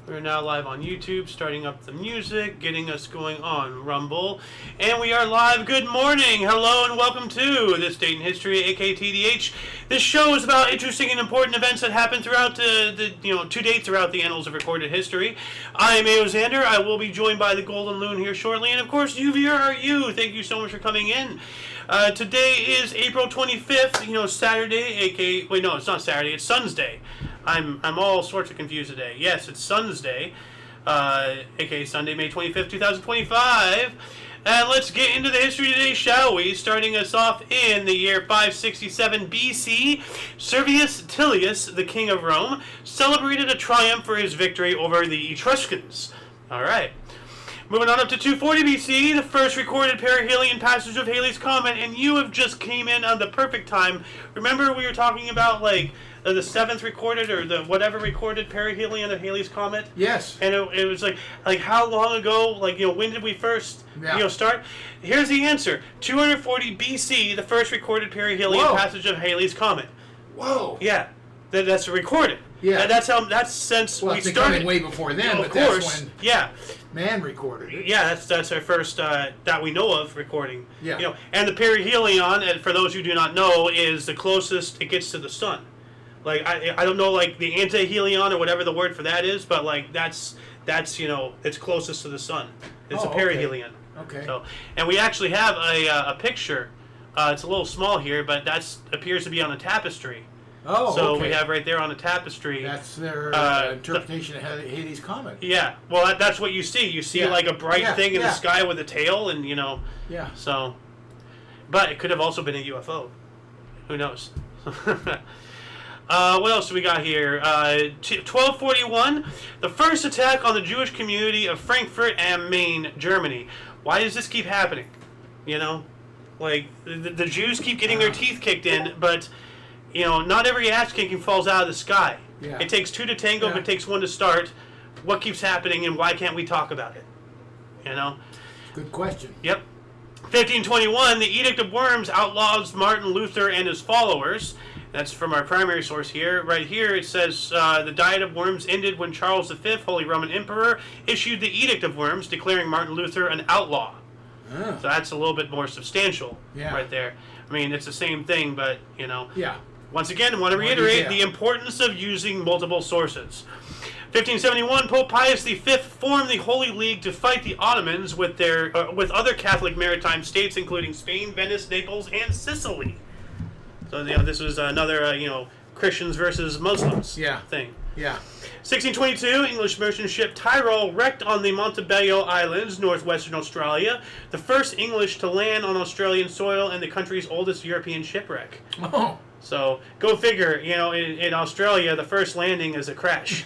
We're now live on YouTube, starting up the music, getting us going on Rumble. And we are live. Good morning. Hello and welcome to This Date in History, aka TDH. This show is about interesting and important events that happen throughout to date throughout the annals of recorded history. I am Xander. I will be joined by the Golden Loon here shortly. And of course, you viewer are you. Thank you so much for coming in. Today is April 25th, Saturday, aka, wait, no, it's not Saturday, it's Sun's Day. I'm all sorts of confused today. Yes, it's Sun's Day, aka Sunday, May 25th, 2025. And let's get into the history today, shall we? Starting us off in the year 567 BC, Servius Tullius, the king of Rome, celebrated a triumph for his victory over the Etruscans. All right. Moving on up to 240 BC, the first recorded perihelion passage of Halley's Comet, and you have just came in on the perfect time. Remember we were talking about, the seventh recorded, or the whatever recorded perihelion of Halley's Comet? Yes. And it was like how long ago, when did we first, start? Here's the answer. 240 BC, the first recorded perihelion passage of Halley's Comet. Whoa. Yeah. That's recorded. Yeah. That's since we started. Way before then, of course. That's when man recorded it. Yeah, that's our first that we know of recording. Yeah. And the perihelion, and for those who do not know, is the closest it gets to the sun. I don't know the antihelion or whatever the word for that is, but that's it's closest to the sun. It's a perihelion. Okay. So, and we actually have a picture. It's a little small here, but that appears to be on a tapestry. Oh, so okay. we have right there on the tapestry. That's their interpretation of Halley's Comet. Yeah, well, that's what you see. You see a bright thing in the sky with a tail, and Yeah. So, but it could have also been a UFO. Who knows? What else do we got here? 1241, the first attack on the Jewish community of Frankfurt am Main, Germany. Why does this keep happening? The Jews keep getting their teeth kicked in, but not every ass kicking falls out of the sky. Yeah. It takes two to tango, but it takes one to start. What keeps happening, and why can't we talk about it? Good question. Yep. 1521, the Edict of Worms outlaws Martin Luther and his followers. That's from our primary source here. Right here it says the Diet of Worms ended when Charles V, Holy Roman Emperor, issued the Edict of Worms, declaring Martin Luther an outlaw. So that's a little bit more substantial right there. I mean, it's the same thing, but, Yeah. Once again, I want to reiterate the importance of using multiple sources. 1571, Pope Pius V formed the Holy League to fight the Ottomans with other Catholic maritime states, including Spain, Venice, Naples, and Sicily. So, this was another, Christians versus Muslims thing. Yeah. 1622, English merchant ship Tyrol wrecked on the Montebello Islands, northwestern Australia. The first English to land on Australian soil and the country's oldest European shipwreck. Oh. So, go figure, in Australia, the first landing is a crash.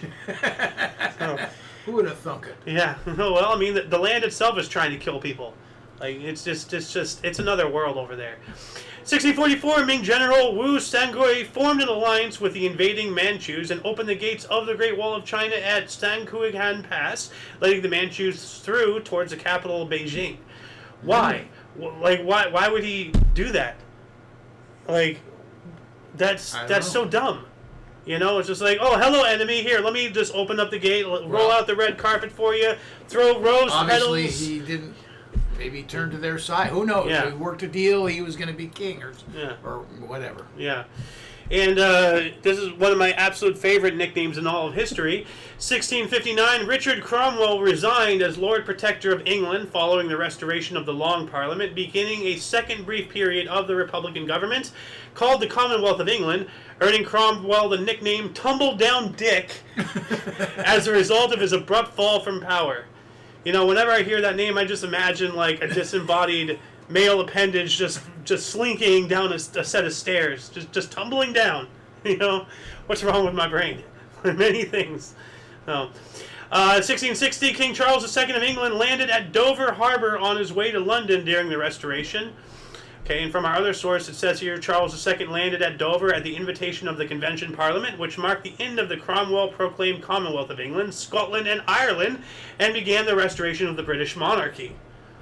Who would have thunk it? Yeah. Well, I mean, the land itself is trying to kill people. It's another world over there. 1644, Ming General Wu Sangui formed an alliance with the invading Manchus and opened the gates of the Great Wall of China at Sankuihan Pass, letting the Manchus through towards the capital of Beijing. Why? Why would he do that? That's so dumb. It's just oh, hello, enemy. Here, let me just open up the gate, roll out the red carpet for you, throw rose petals. Obviously, he didn't. Maybe turn to their side. Who knows? Yeah. He worked a deal. He was going to be king or whatever. Yeah. And this is one of my absolute favorite nicknames in all of history. 1659, Richard Cromwell resigned as Lord Protector of England following the restoration of the Long Parliament, beginning a second brief period of the Republican government called the Commonwealth of England, earning Cromwell the nickname Tumbledown Dick as a result of his abrupt fall from power. Whenever I hear that name, I just imagine a disembodied male appendage just slinking down a set of stairs, just tumbling down. What's wrong with my brain? Many things. 1660, King Charles II of England landed at Dover Harbor on his way to London during the Restoration. Okay, and from our other source, it says here Charles II landed at Dover at the invitation of the Convention Parliament, which marked the end of the Cromwell-proclaimed Commonwealth of England, Scotland, and Ireland, and began the restoration of the British monarchy.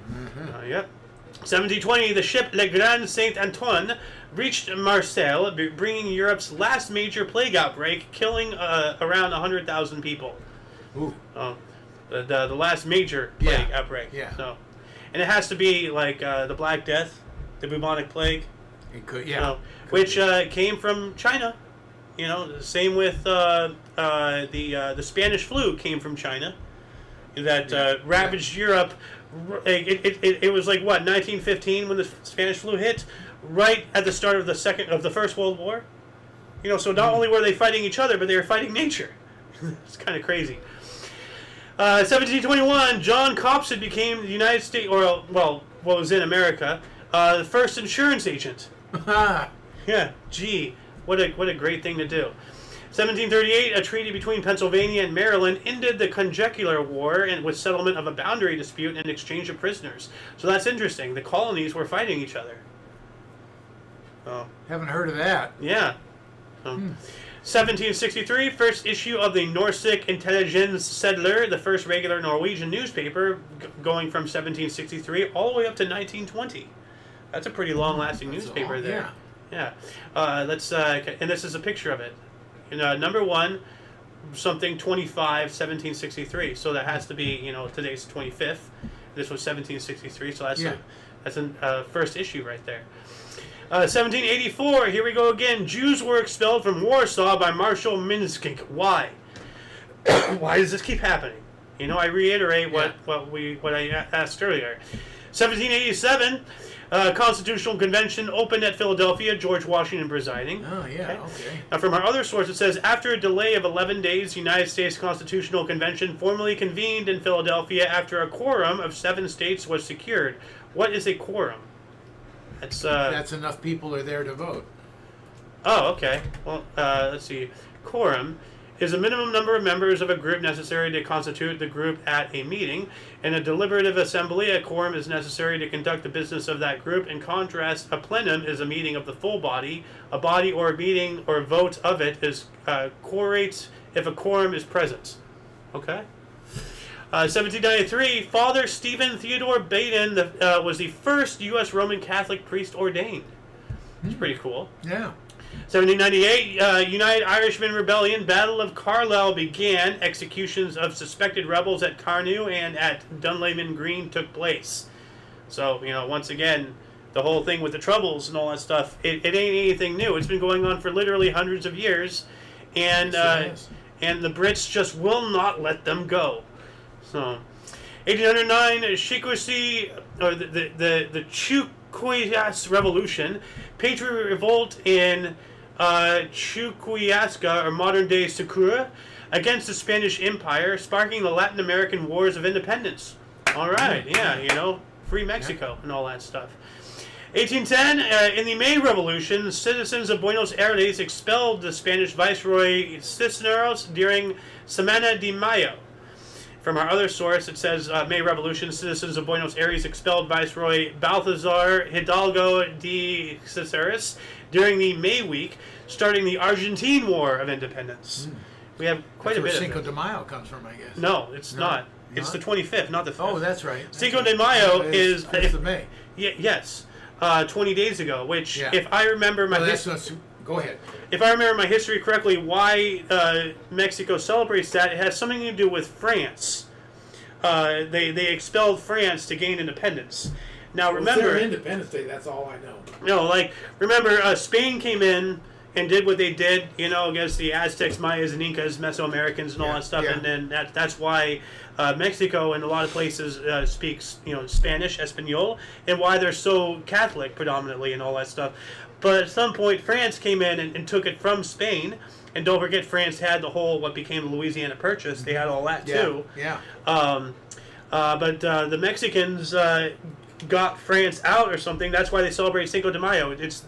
1720, the ship Le Grand Saint-Antoine reached Marseille, bringing Europe's last major plague outbreak, killing around 100,000 people. Ooh. The last major plague outbreak. Yeah. So, and it has to be like the Black Death, the bubonic plague. It could, yeah. You know, which came from China. You know, same with the Spanish flu came from China. That ravaged Europe. It was like what 1915 when the Spanish flu hit, right at the start of the First World War. You know, so not only were they fighting each other, but they were fighting nature. It's kind of crazy. 1721, John Copson became the United States, or well, what was in America, the first insurance agent. Yeah, gee, what a great thing to do. 1738, a treaty between Pennsylvania and Maryland ended the Conjugular War and with settlement of a boundary dispute and exchange of prisoners. So that's interesting. The colonies were fighting each other. Oh. Haven't heard of that. Yeah. 1763, first issue of the Norsk Intelligenssedler, the first regular Norwegian newspaper, going from 1763 all the way up to 1920. That's a pretty long-lasting newspaper there. Yeah. And this is a picture of it. Number 1, something 25, 1763. So that has to be, today's 25th. This was 1763, so that's a first issue right there. 1784, here we go again. Jews were expelled from Warsaw by Marshal Minskink. Why? Why does this keep happening? I reiterate what I asked earlier. 1787, Constitutional Convention opened at Philadelphia, George Washington presiding. Oh, yeah, okay. Now, from our other source, it says, after a delay of 11 days, the United States Constitutional Convention formally convened in Philadelphia after a quorum of 7 states was secured. What is a quorum? That's enough people are there to vote. Oh, okay. Well, let's see. Quorum is a minimum number of members of a group necessary to constitute the group at a meeting. In a deliberative assembly, a quorum is necessary to conduct the business of that group. In contrast, a plenum is a meeting of the full body. A body or a meeting or vote of it is quorates if a quorum is present. Okay. 1793, Father Stephen Theodore Baden was the first U.S. Roman Catholic priest ordained. It's pretty cool. Yeah. 1798, United Irishman Rebellion, Battle of Carlisle began. Executions of suspected rebels at Carnew and at Dunlavin Green took place. So, once again, the whole thing with the Troubles and all that stuff, it ain't anything new. It's been going on for literally hundreds of years, and the Brits just will not let them go. So, 1809, Shikusi, or the Chuquias Revolution, Patriot Revolt in Chuquiasca, or modern-day Sucura, against the Spanish Empire, sparking the Latin American Wars of Independence. All right, free Mexico and all that stuff. 1810, in the May Revolution, citizens of Buenos Aires expelled the Spanish Viceroy Cisneros during Semana de Mayo. From our other source, it says, May Revolution, citizens of Buenos Aires expelled Viceroy Balthazar Hidalgo de Caceres during the May week, starting the Argentine War of Independence. We have quite a bit of Cinco de Mayo comes from, I guess. No, it's not. It's the 25th, not the 5th. Oh, that's right. Cinco de Mayo is... 5th of May. Yes. 20 days ago, which, if I remember my... Go ahead. If I remember my history correctly, why Mexico celebrates that, it has something to do with France. They expelled France to gain independence. Now remember... Well, it's their Independence Day, that's all I know. No, remember, Spain came in and did what they did, against the Aztecs, Mayas, and Incas, Mesoamericans, and all that stuff, and then that's why Mexico and a lot of places speaks, Spanish, Espanol, and why they're so Catholic predominantly and all that stuff. But at some point, France came in and took it from Spain. And don't forget, France had the whole, what became the Louisiana Purchase. They had all that, too. Yeah. But the Mexicans got France out or something. That's why they celebrate Cinco de Mayo. It's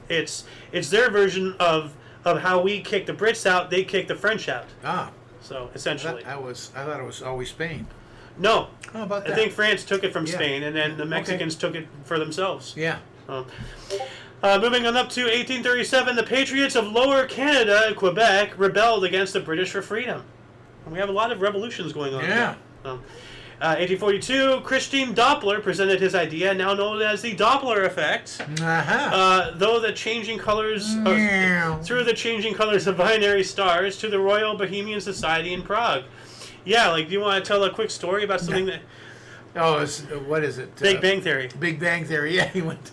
their version of how we kick the Brits out, they kick the French out. Ah. So, essentially. I thought it was always Spain. No. How about that? I think France took it from Spain, and then the Mexicans took it for themselves. Yeah. Moving on up to 1837, the Patriots of Lower Canada, Quebec, rebelled against the British for freedom. And we have a lot of revolutions going on. Yeah. 1842, Christian Doppler presented his idea, now known as the Doppler effect. Through the changing colors of binary stars, to the Royal Bohemian Society in Prague. Yeah, like, do you want to tell a quick story about something that... Oh, what is it? Big Bang Theory. Big Bang Theory. Yeah, he went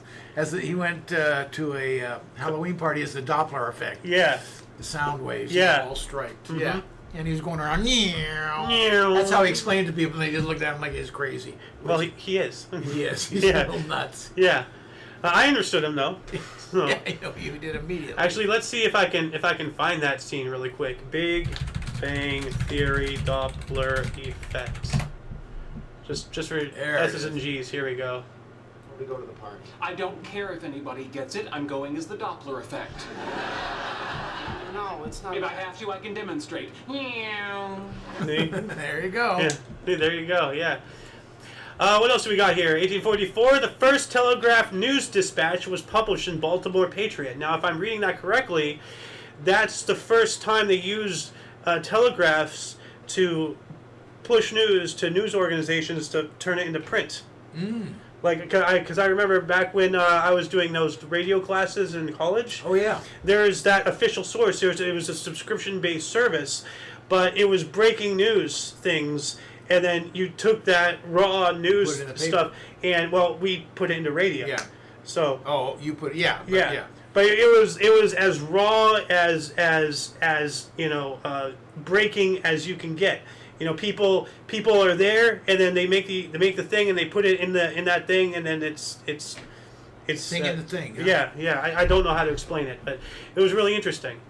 to a Halloween party as the Doppler effect. Yeah. The sound waves. Yeah. All striped. Mm-hmm. Yeah. And he was going around. That's how he explained it to people, and they just looked at him like he's crazy. Well, he is. He is. He's Yeah. a little nuts. Yeah. I understood him though. So. Yeah, I know you did immediately. Actually, let's see if I can find that scene really quick. Big Bang Theory Doppler effect. Just for S's and G's. Here we go. We go to the park. I don't care if anybody gets it. I'm going as the Doppler effect. No, it's not. If I have to, I can demonstrate. There you go. Yeah. There you go. Yeah. What else do we got here? 1844, the first telegraph news dispatch was published in Baltimore Patriot. Now, if I'm reading that correctly, that's the first time they used telegraphs to push news to news organizations to turn it into print. Like, because I remember back when I was doing those radio classes in college. Oh, yeah. There's that official source. It was a subscription-based service, but it was breaking news things. And then you took that raw news stuff, and we put it into radio. Yeah. So. Oh, you put yeah. But it was as raw as breaking as you can get. You know, people are there, and then they make the thing, and they put it in that thing, and then it's singing the thing. Huh? Yeah. I don't know how to explain it, but it was really interesting.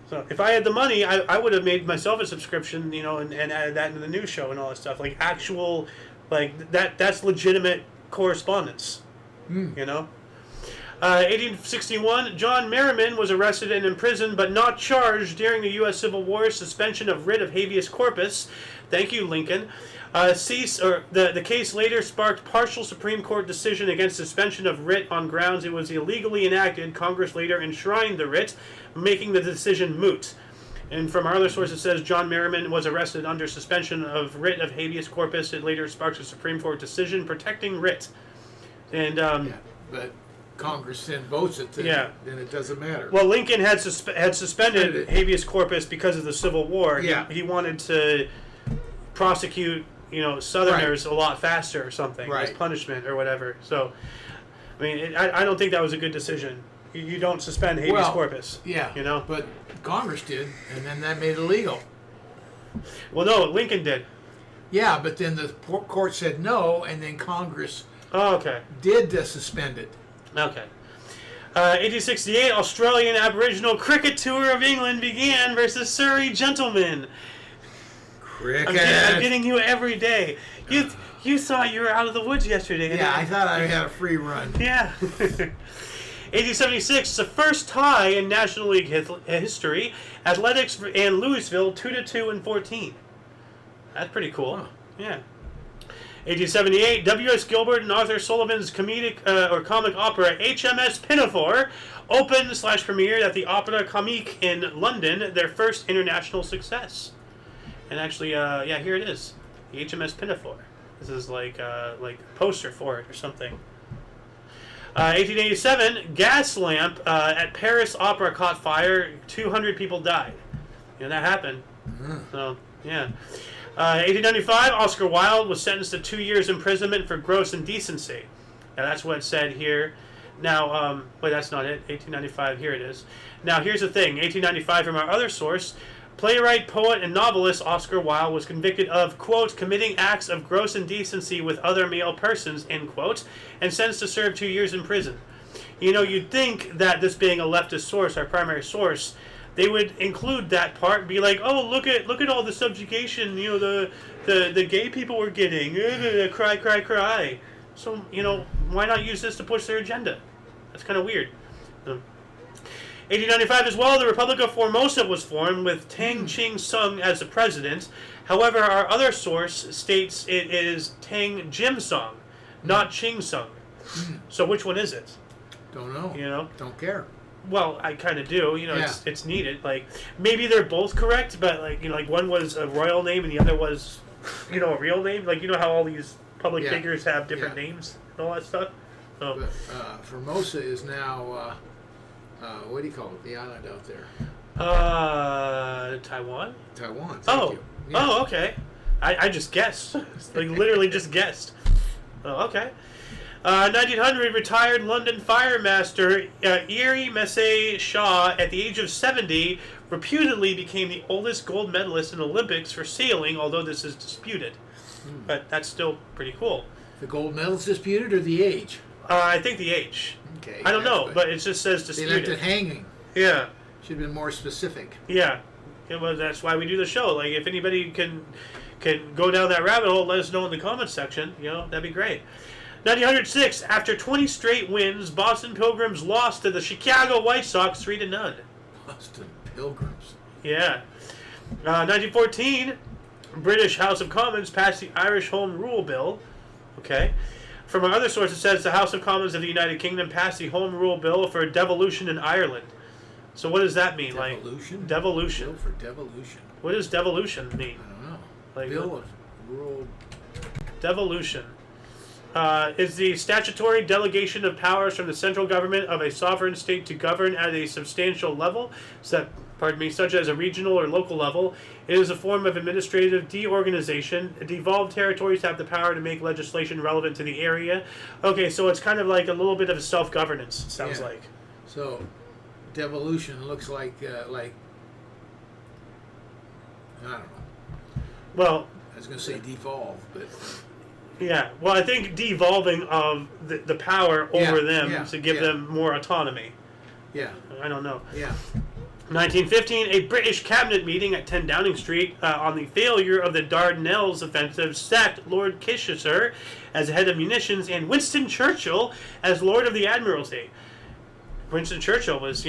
So if I had the money, I would have made myself a subscription, and added that into the news show and all that stuff. Like actual, like that's legitimate correspondence. 1861, John Merriman was arrested and imprisoned but not charged during the U.S. Civil War. Suspension of writ of habeas corpus. Thank you, Lincoln. The case later sparked partial Supreme Court decision against suspension of writ on grounds it was illegally enacted. Congress later enshrined the writ, making the decision moot. And from our other source, it says John Merriman was arrested under suspension of writ of habeas corpus. It later sparked a Supreme Court decision protecting writ. And but Congress then votes it, then it doesn't matter. Well, Lincoln had suspended habeas corpus because of the Civil War. Yeah. He wanted to prosecute Southerners a lot faster or something as punishment or whatever. So, I mean, I don't think that was a good decision. You don't suspend habeas corpus. Yeah. But Congress did, and then that made it illegal. Well, no, Lincoln did. Yeah, but then the court said no, and then Congress did suspend it. Okay. 1868, Australian Aboriginal Cricket Tour of England began versus Surrey Gentlemen. Cricket. I'm getting you every day. You thought you were out of the woods yesterday. Yeah, I thought I had a free run. Yeah. 1876, the first tie in National League history. Athletics and Louisville 2-2 in 14. That's pretty cool. Huh. Yeah. 1878, W.S. Gilbert and Arthur Sullivan's comic opera HMS Pinafore opened/premiered at the Opera Comique in London, their first international success. And actually, here it is, the HMS Pinafore. This is like a poster for it or something. 1887, gas lamp at Paris Opera caught fire. 200 people died. That happened. So, yeah. 1895, Oscar Wilde was sentenced to 2 years imprisonment for gross indecency. Now, that's what it said here. Now, that's not it. 1895, here it is. Now, here's the thing. 1895, from our other source, playwright, poet, and novelist Oscar Wilde was convicted of, quote, committing acts of gross indecency with other male persons, end quote, and sentenced to serve 2 years in prison. You'd think that this being a leftist source, our primary source, they would include that part and be like, oh, look at all the subjugation, the gay people were getting, cry, cry, cry. So, why not use this to push their agenda? That's kind of weird. 1895 as well, the Republic of Formosa was formed with Tang Ching Sung as the president. However, our other source states it is Tang Jim Sung, not Ching Sung. So which one is it? Don't know. Don't care. Well, I kind of do. It's needed. Like, maybe they're both correct, but like one was a royal name and the other was, a real name. Like, how all these public figures have different names and all that stuff. So, but, Formosa is now, what do you call it? The island out there. Taiwan. Taiwan. Thank Oh. you. Yeah. Oh, okay. I just guessed. Like, literally just guessed. Oh, okay. 1900, retired London fire master Erie Messay Shaw, at the age of 70, reputedly became the oldest gold medalist in the Olympics for sailing, although this is disputed. But that's still pretty cool. The gold medal's disputed or the age? I think the age. Okay. I don't know, but it just says They disputed. left it hanging. Yeah. Should have been more specific. Yeah. Well, that's why we do the show. Like, if anybody can go down that rabbit hole, let us know in the comments section. You know, that'd be great. 1906, after 20 straight wins, Boston Pilgrims lost to the Chicago White Sox 3-0. Boston Pilgrims. Yeah. 1914, British House of Commons passed the Irish Home Rule Bill. Okay. From our other source, it says the House of Commons of the United Kingdom passed the Home Rule Bill for devolution in Ireland. So what does that mean? Devolution? Like, devolution. Bill for devolution. What does devolution mean? I don't know. Like, Bill of Rule. Devolution is the statutory delegation of powers from the central government of a sovereign state to govern at a substantial level, such as a regional or local level. It is a form of administrative deorganization. Devolved territories have the power to make legislation relevant to the area. Okay, so it's kind of like a little bit of self-governance, sounds like. So, devolution looks like I don't know. Well, I was going to say devolve, but yeah. Well, I think devolving of the power over them to give them more autonomy. yeah, I don't know. yeah. 1915, a British cabinet meeting at 10 Downing Street on the failure of the Dardanelles offensive sacked Lord Kitchener as head of munitions and Winston Churchill as Lord of the Admiralty. Winston Churchill was,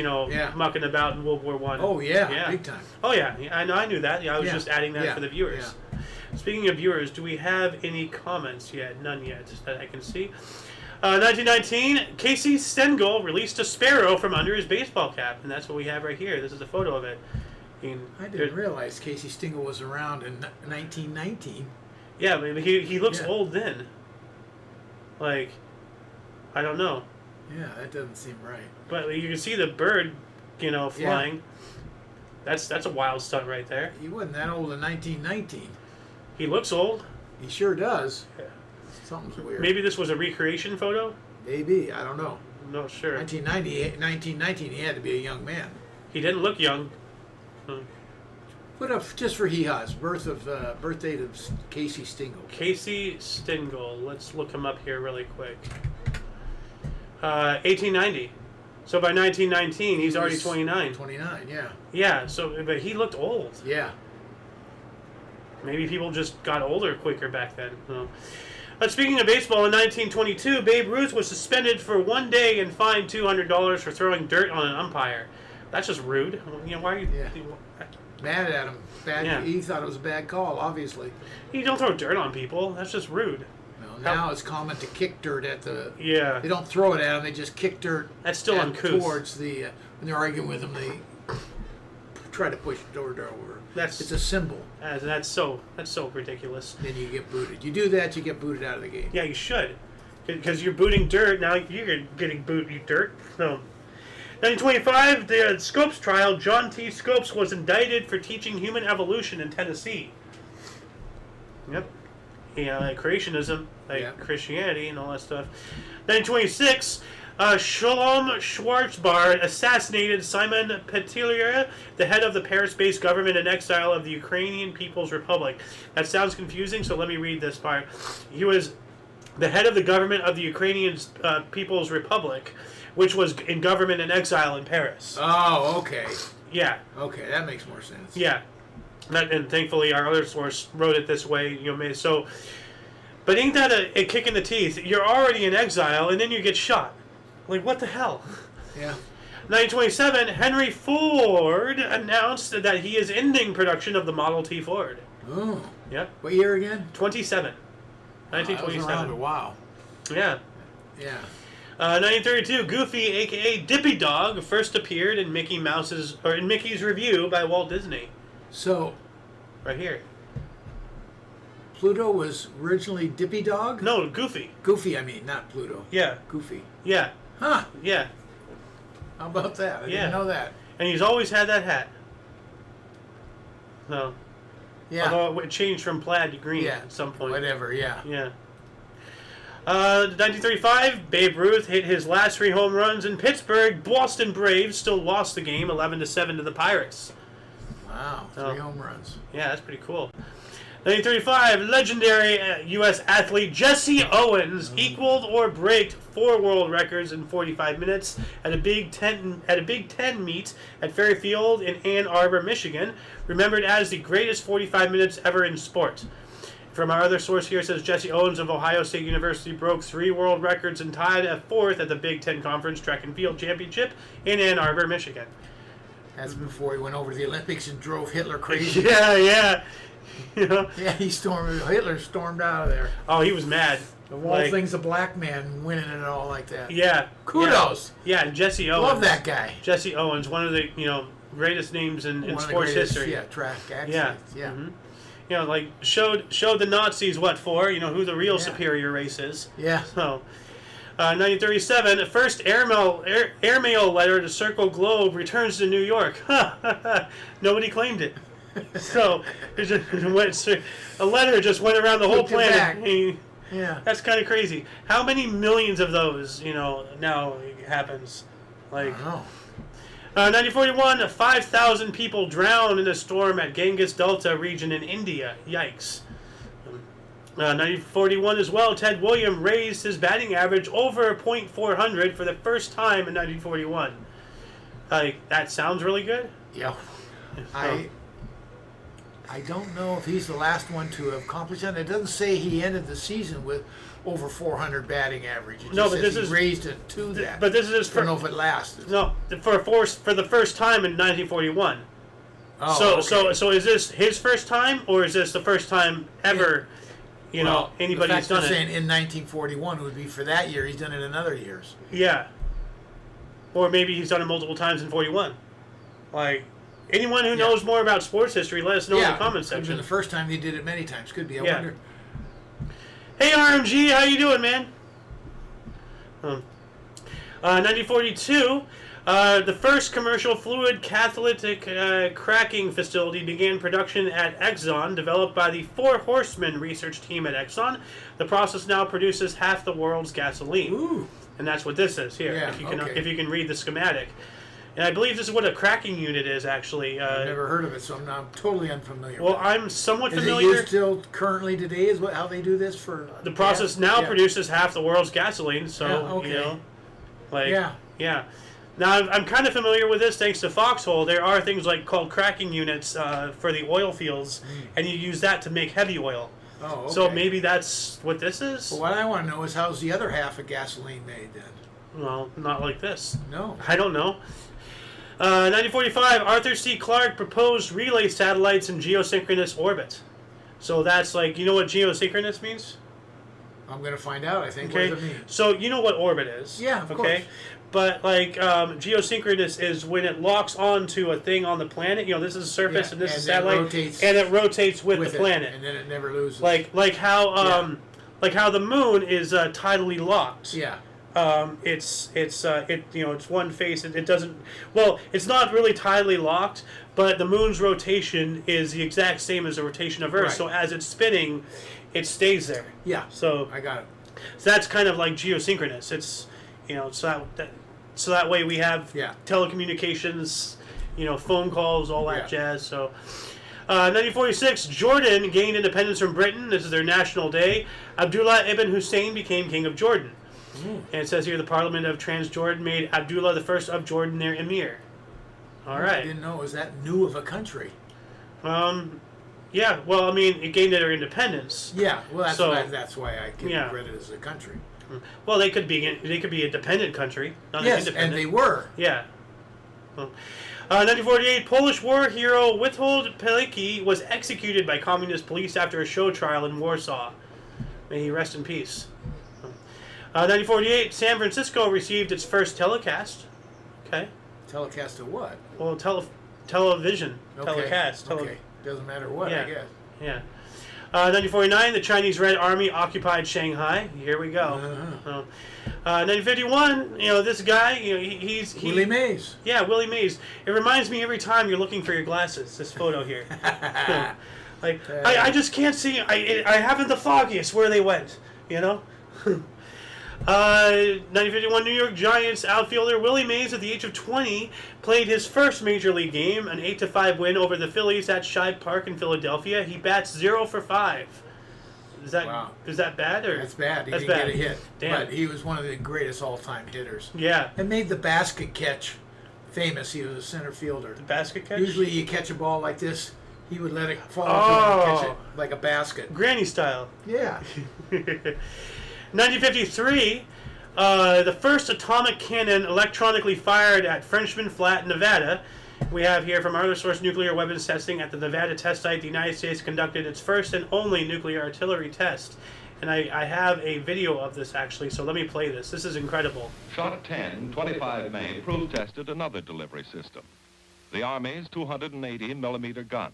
mucking about in World War I. Oh, yeah, big time. Oh, yeah. I knew that. I was just adding that for the viewers. Yeah. Speaking of viewers, do we have any comments yet? None yet that I can see. 1919, Casey Stengel released a sparrow from under his baseball cap, and that's what we have right here. This is a photo of it. I didn't realize Casey Stengel was around in 1919. Yeah, but he looks old then. Like, I don't know. Yeah, that doesn't seem right. But you can see the bird, flying. Yeah. That's a wild stunt right there. He wasn't that old in 1919. He looks old. He sure does. Yeah. Something's weird. Maybe this was a recreation photo? Maybe. I don't know. I'm not sure. 1919, he had to be a young man. He didn't look young. Put up, just for hee-haws, birthday of Casey Stengel. Casey Stengel. Let's look him up here really quick. 1890. So by 1919, he's already 29. 29, yeah. Yeah, but he looked old. Yeah. Maybe people just got older quicker back then. No. But speaking of baseball, in 1922, Babe Ruth was suspended for 1 day and fined $200 for throwing dirt on an umpire. That's just rude. Why are you... Yeah. Mad at him. Yeah. He thought it was a bad call, obviously. You don't throw dirt on people. That's just rude. Well, now it's common to kick dirt at the... Yeah. They don't throw it at them. They just kick dirt... That's still uncouth. ...towards the... when they're arguing with them, they try to push dirt over. It's a symbol. That's so ridiculous. Then you get booted. You do that, you get booted out of the game. Yeah, you should. Because you're booting dirt. Now you're getting booted, you dirt. No. 1925, the Scopes trial. John T. Scopes was indicted for teaching human evolution in Tennessee. Yep. Yeah, like creationism, Christianity and all that stuff. 1926, Shalom Schwarzbard assassinated Simon Petillier, the head of the Paris-based government in exile of the Ukrainian People's Republic. That sounds confusing, so let me read this part. He was the head of the government of the Ukrainian People's Republic, which was in government in exile in Paris. Oh, okay. Yeah. Okay, that makes more sense. Yeah. And thankfully our other source wrote it this way. So, but ain't that a kick in the teeth? You're already in exile, and then you get shot. Like, what the hell? Yeah. 1927, Henry Ford announced that he is ending production of the Model T Ford. Oh. Yep. What year again? 1927. That was around a while. Yeah. Yeah. 1932, Goofy, aka Dippy Dog, first appeared in Mickey's Review by Walt Disney. So, right here. Pluto was originally Dippy Dog? No, Goofy. Goofy, I mean, not Pluto. Yeah. Goofy. Yeah. Huh. Yeah. How about that? I didn't know that. And he's always had that hat. So, Yeah. Although it changed from plaid to green Yeah. at some point. Whatever. Yeah. Yeah. 1935, Babe Ruth hit his last 3 home runs in Pittsburgh. Boston Braves still lost the game 11-7 to the Pirates. Wow. 3 home runs. Yeah, that's pretty cool. 1935, legendary U.S. athlete Jesse Owens equaled or braked 4 world records in 45 minutes at a Big Ten meet at Ferry Field in Ann Arbor, Michigan, remembered as the greatest 45 minutes ever in sport. From our other source here, it says Jesse Owens of Ohio State University broke 3 world records and tied at 4th at the Big Ten Conference Track and Field Championship in Ann Arbor, Michigan. That's before he went over to the Olympics and drove Hitler crazy. Yeah. You know? Yeah, Hitler stormed out of there. Oh, he was mad. Of all things, a black man winning it all like that. Yeah. Kudos. Yeah, and Jesse Owens. Love that guy. Jesse Owens, one of the greatest names in sports history. Yeah, track accidents. Yeah. Mm-hmm. You know, like showed the Nazis what for. You know who the real superior race is. Yeah. So, 1937, the first airmail letter to Circle Globe returns to New York. Nobody claimed it. So a letter just went around the whole planet. Yeah. That's kind of crazy. How many millions of those, now happens? Like, I don't know. 1941, 5,000 people drowned in a storm at Ganges Delta region in India. Yikes. 1941 as well, Ted Williams raised his batting average over .400 for the first time in 1941. That sounds really good. Yeah. So, I don't know if he's the last one to accomplish that. It doesn't say he ended the season with over 400 batting average. It just says he raised it to that. But this is his I don't know if it lasted. No, for the first time in 1941. Oh, okay. So is this his first time, or is this the first time ever? Anybody's done it. Saying in 1941 would be for that year. He's done it in other years. Yeah. Or maybe he's done it multiple times in 41. Like, anyone who knows more about sports history, let us know in the comments Could have section. been the first time they did it many times. Could be. I wonder. Hey RMG, how you doing, man? 1942, the first commercial fluid catalytic cracking facility began production at Exxon, developed by the Four Horsemen research team at Exxon. The process now produces half the world's gasoline. Ooh. And that's what this is here, Yeah, if you can read the schematic. And I believe this is what a cracking unit is, actually. I've never heard of it, so I'm totally unfamiliar. Well, I'm somewhat familiar. Is it used still currently today? Is how they do this for the process now produces half the world's gasoline, so Yeah. Now I'm kind of familiar with this thanks to Foxhole. There are things called cracking units for the oil fields, and you use that to make heavy oil. Oh, okay. So maybe that's what this is. Well, what I want to know is how's the other half of gasoline made then? Well, not like this. No. I don't know. 1945, Arthur C. Clarke proposed relay satellites in geosynchronous orbit. So that's you know what geosynchronous means? I'm going to find out, I think. Okay. What does it mean? So you know what orbit is. Yeah, of course. But geosynchronous is when it locks onto a thing on the planet. This is a surface and this is a satellite, and it rotates with the planet. And then it never loses. Like how the moon is tidally locked. Yeah. It's one face. It doesn't. Well, it's not really tidally locked, but the moon's rotation is the exact same as the rotation of Earth. Right. So as it's spinning, it stays there. Yeah. So I got it. So that's kind of like geosynchronous. It's so that way we have telecommunications, phone calls, all that jazz. So 1946, Jordan gained independence from Britain. This is their national day. Abdullah ibn Hussein became king of Jordan. And it says here the Parliament of Transjordan made Abdullah the first of Jordan their emir. All right. I didn't know it was that new of a country. Yeah. Well, I mean, it gained their independence. Yeah. Well, that's why I read it as a country. Well, they could be a dependent country, not an independent. And they were. Yeah. Well, 1948, Polish war hero Witold Pilecki was executed by communist police after a show trial in Warsaw. May he rest in peace. 1948, San Francisco received its first telecast. Okay. Telecast of what? Well, television. Okay. Telecast. Okay. Doesn't matter what, I guess. Yeah. 1949, the Chinese Red Army occupied Shanghai. Here we go. 1951, this guy, he's Willie Mays. Yeah, Willie Mays. It reminds me every time you're looking for your glasses. This photo here. Like, I just can't see. I haven't the foggiest where they went, you know? 1951 New York Giants outfielder Willie Mays, at the age of 20, played his first major league game, an 8-5 win over the Phillies at Shibe Park in Philadelphia. He bats 0 for 5. Is that bad? Or? That's bad. He That's didn't bad. get a hit. Damn. But he was one of the greatest all-time hitters. Yeah. And made the basket catch famous. He was a center fielder. The basket catch? Usually you catch a ball like this, he would let it fall to him and catch it like a basket. Granny style. Yeah. 1953, the first atomic cannon electronically fired at Frenchman Flat, Nevada. We have here from our source nuclear weapons testing at the Nevada test site. The United States conducted its first and only nuclear artillery test. And I have a video of this, actually, so let me play this. This is incredible. Shot 10, 25 May, proof tested another delivery system, the Army's 280-millimeter gun.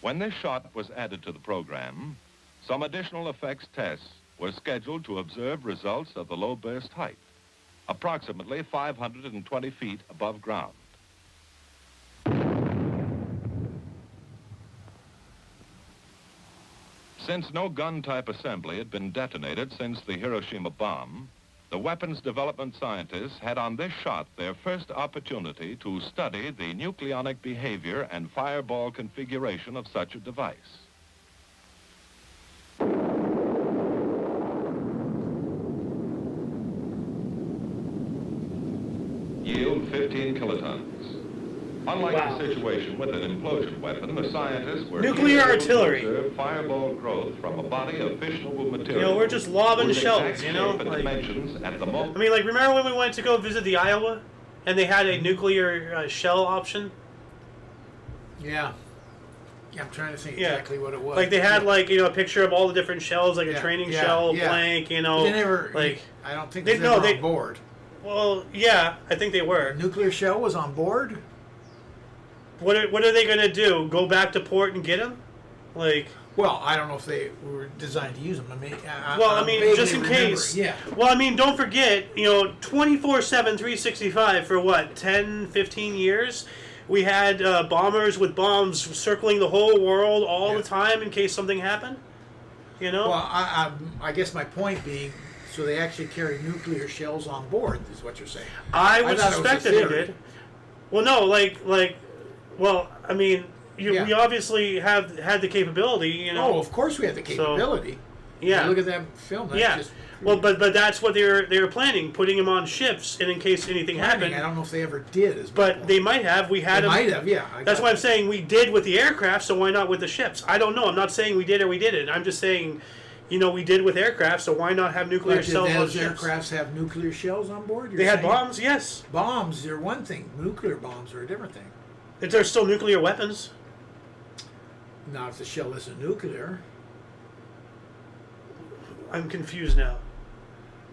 When this shot was added to the program, some additional effects tests were scheduled to observe results of the low burst height, approximately 520 feet above ground. Since no gun-type assembly had been detonated since the Hiroshima bomb, the weapons development scientists had on this shot their first opportunity to study the nucleonic behavior and fireball configuration of such a device. Yield 15 kilotons. Unlike the situation with an implosion weapon, the scientists were nuclear artillery. To observe fireball growth from a body of fissionable material. You know, we're just lobbing shells, you know? Like, at the moment. I mean, like, remember when we went to go visit the Iowa and they had a nuclear shell option? Yeah. Yeah, I'm trying to think exactly what it was. Like, they had, like, you know, a picture of all the different shells, like a training shell, blank, you know. They never, like, I don't think they were on board. Well, yeah, I think they were. A nuclear shell was on board? What are they going to do? Go back to port and get them? Like... Well, I don't know if they were designed to use them. I mean, just in case. Yeah. Well, I mean, don't forget, you know, 24/7, 365 for what, 10, 15 years? We had bombers with bombs circling the whole world all the time in case something happened. You know? Well, I guess my point being, so they actually carry nuclear shells on board, is what you're saying. I would suspect that they did. Well, no, well, I mean, we obviously have had the capability, you know. Oh, of course we have the capability. So, yeah. Look at that film. That's just... Well, but that's what they were planning, putting them on ships, and in case anything happened. I don't know if they ever did. But they might have. We had them. Might have, yeah. That's why I'm saying we did with the aircraft. So why not with the ships? I don't know. I'm not saying we did or we didn't. I'm just saying, you know, we did with aircraft. So why not have nuclear shells on ships? Did those aircrafts have nuclear shells on board? They had bombs. Yes. Bombs are one thing. Nuclear bombs are a different thing. They're still nuclear weapons. Not if the shell isn't nuclear. I'm confused now.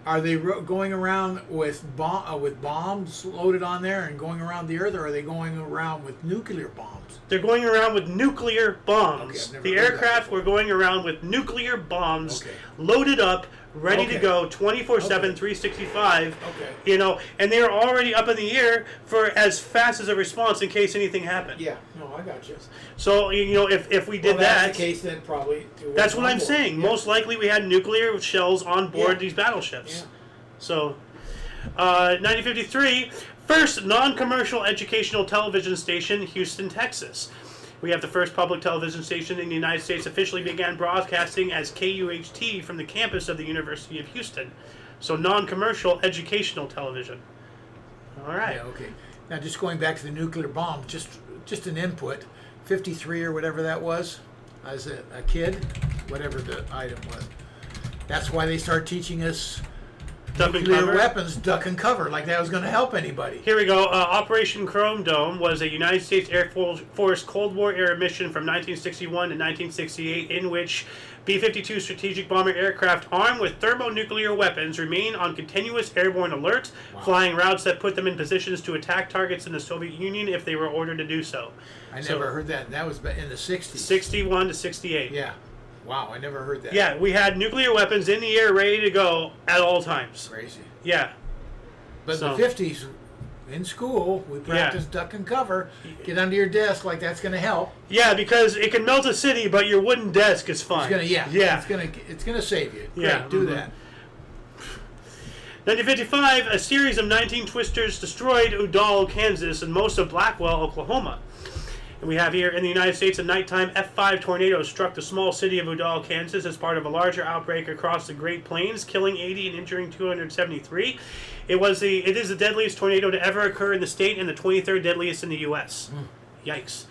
Are they going around with bombs loaded on there and going around the Earth, or are they going around with nuclear bombs? They're going around with nuclear bombs. Okay, the aircraft were going around with nuclear bombs, loaded up, ready to go 24/7, 365. Okay. You know, and they were already up in the air for as fast as a response in case anything happened. Yeah. No, I got you. So, you know, if we did that's the case, then probably. That's what I'm saying. Yeah. Most likely we had nuclear shells on board these battleships. Yeah. So, 1953, first non-commercial educational television station, Houston, Texas. We have the first public television station in the United States officially began broadcasting as KUHT from the campus of the University of Houston. So non-commercial educational television. All right. Yeah, okay. Now just going back to the nuclear bomb, just an input, 53 or whatever that was, as a kid, whatever the item was. That's why they start teaching us nuclear weapons, duck and cover, like that was going to help anybody. Here we go. Operation Chrome Dome was a United States Air Force Cold War era mission from 1961 to 1968 in which B-52 strategic bomber aircraft armed with thermonuclear weapons remain on continuous airborne alert, flying routes that put them in positions to attack targets in the Soviet Union if they were ordered to do so. I never heard that. That was in the 60s. 61 to 68. Yeah. Wow, I never heard that. Yeah, we had nuclear weapons in the air ready to go at all times. Crazy. Yeah. But in the 50s, in school, we practiced duck and cover. Get under your desk like that's going to help. Yeah, because it can melt a city, but your wooden desk is fine. It's gonna save you. Yeah, Great, do that. 1955, a series of 19 twisters destroyed Udall, Kansas, and most of Blackwell, Oklahoma. And we have here in the United States, a nighttime F5 tornado struck the small city of Udall, Kansas, as part of a larger outbreak across the Great Plains, killing 80 and injuring 273. It is the deadliest tornado to ever occur in the state and the 23rd deadliest in the U.S. Yikes.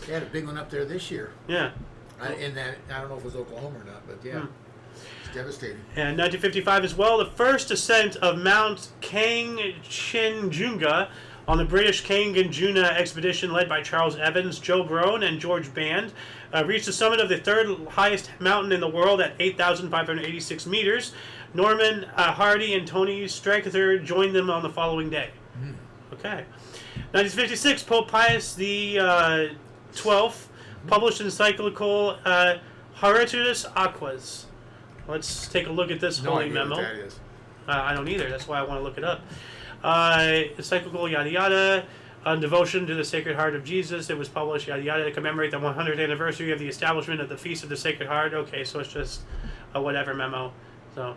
They had a big one up there this year. Yeah. I don't know if it was Oklahoma or not, but yeah. It's devastating. And 1955 as well, the first ascent of Mount Kangchenjunga on the British Kangchenjunga expedition led by Charles Evans, Joe Brown, and George Band, reached the summit of the third highest mountain in the world at 8,586 meters. Norman Hardy and Tony Streicher joined them on the following day. Okay. 1956, Pope Pius the 12th published encyclical Haeritus Aquas. Let's take a look at this holy memo. What that is. I don't either. That's why I want to look it up. Encyclical yada yada on devotion to the Sacred Heart of Jesus. It was published yada yada to commemorate the 100th anniversary of the establishment of the Feast of the Sacred Heart. Okay, so it's just a whatever memo. So,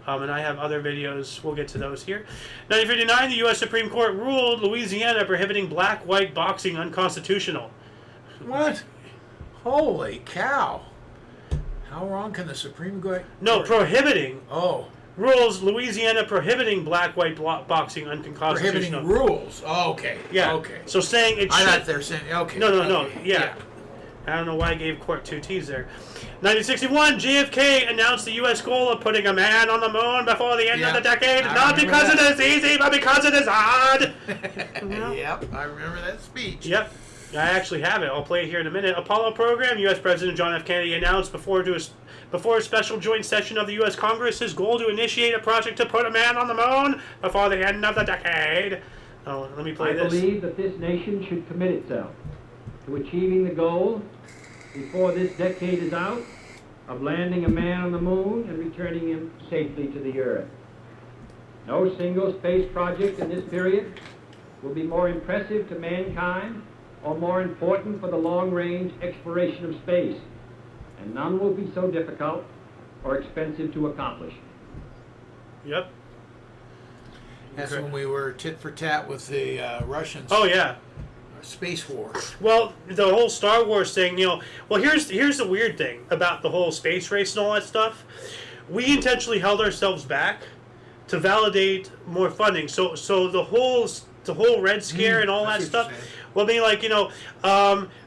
and I have other videos. We'll get to those here. 1959, the U.S. Supreme Court ruled Louisiana prohibiting black-white boxing unconstitutional. What? Holy cow! How wrong can the Supreme Court? No, prohibiting. Oh. Rules Louisiana prohibiting black-white boxing unconstitutional. Prohibiting rules. Oh, okay. Yeah. Okay. So saying it should. I thought they're saying okay. No. Okay. Yeah. I don't know why I gave court two T's there. 1961, JFK announced the U.S. goal of putting a man on the moon before the end of the decade. Not because it is easy, but because it is hard. Yep, I remember that speech. Yep. I actually have it. I'll play it here in a minute. Apollo program. U.S. President John F. Kennedy announced before a special joint session of the U.S. Congress his goal to initiate a project to put a man on the moon before the end of the decade. Oh, let me play this. I believe that this nation should commit itself to achieving the goal before this decade is out of landing a man on the moon and returning him safely to the Earth. No single space project in this period will be more impressive to mankind or more important for the long-range exploration of space, and none will be so difficult or expensive to accomplish. Yep. That's when we were tit for tat with the Russians. Oh, yeah. Space war. Well, the whole Star Wars thing, well, here's the weird thing about the whole space race and all that stuff. We intentionally held ourselves back to validate more funding. So the whole Red Scare and all that stuff. Well, I mean, like,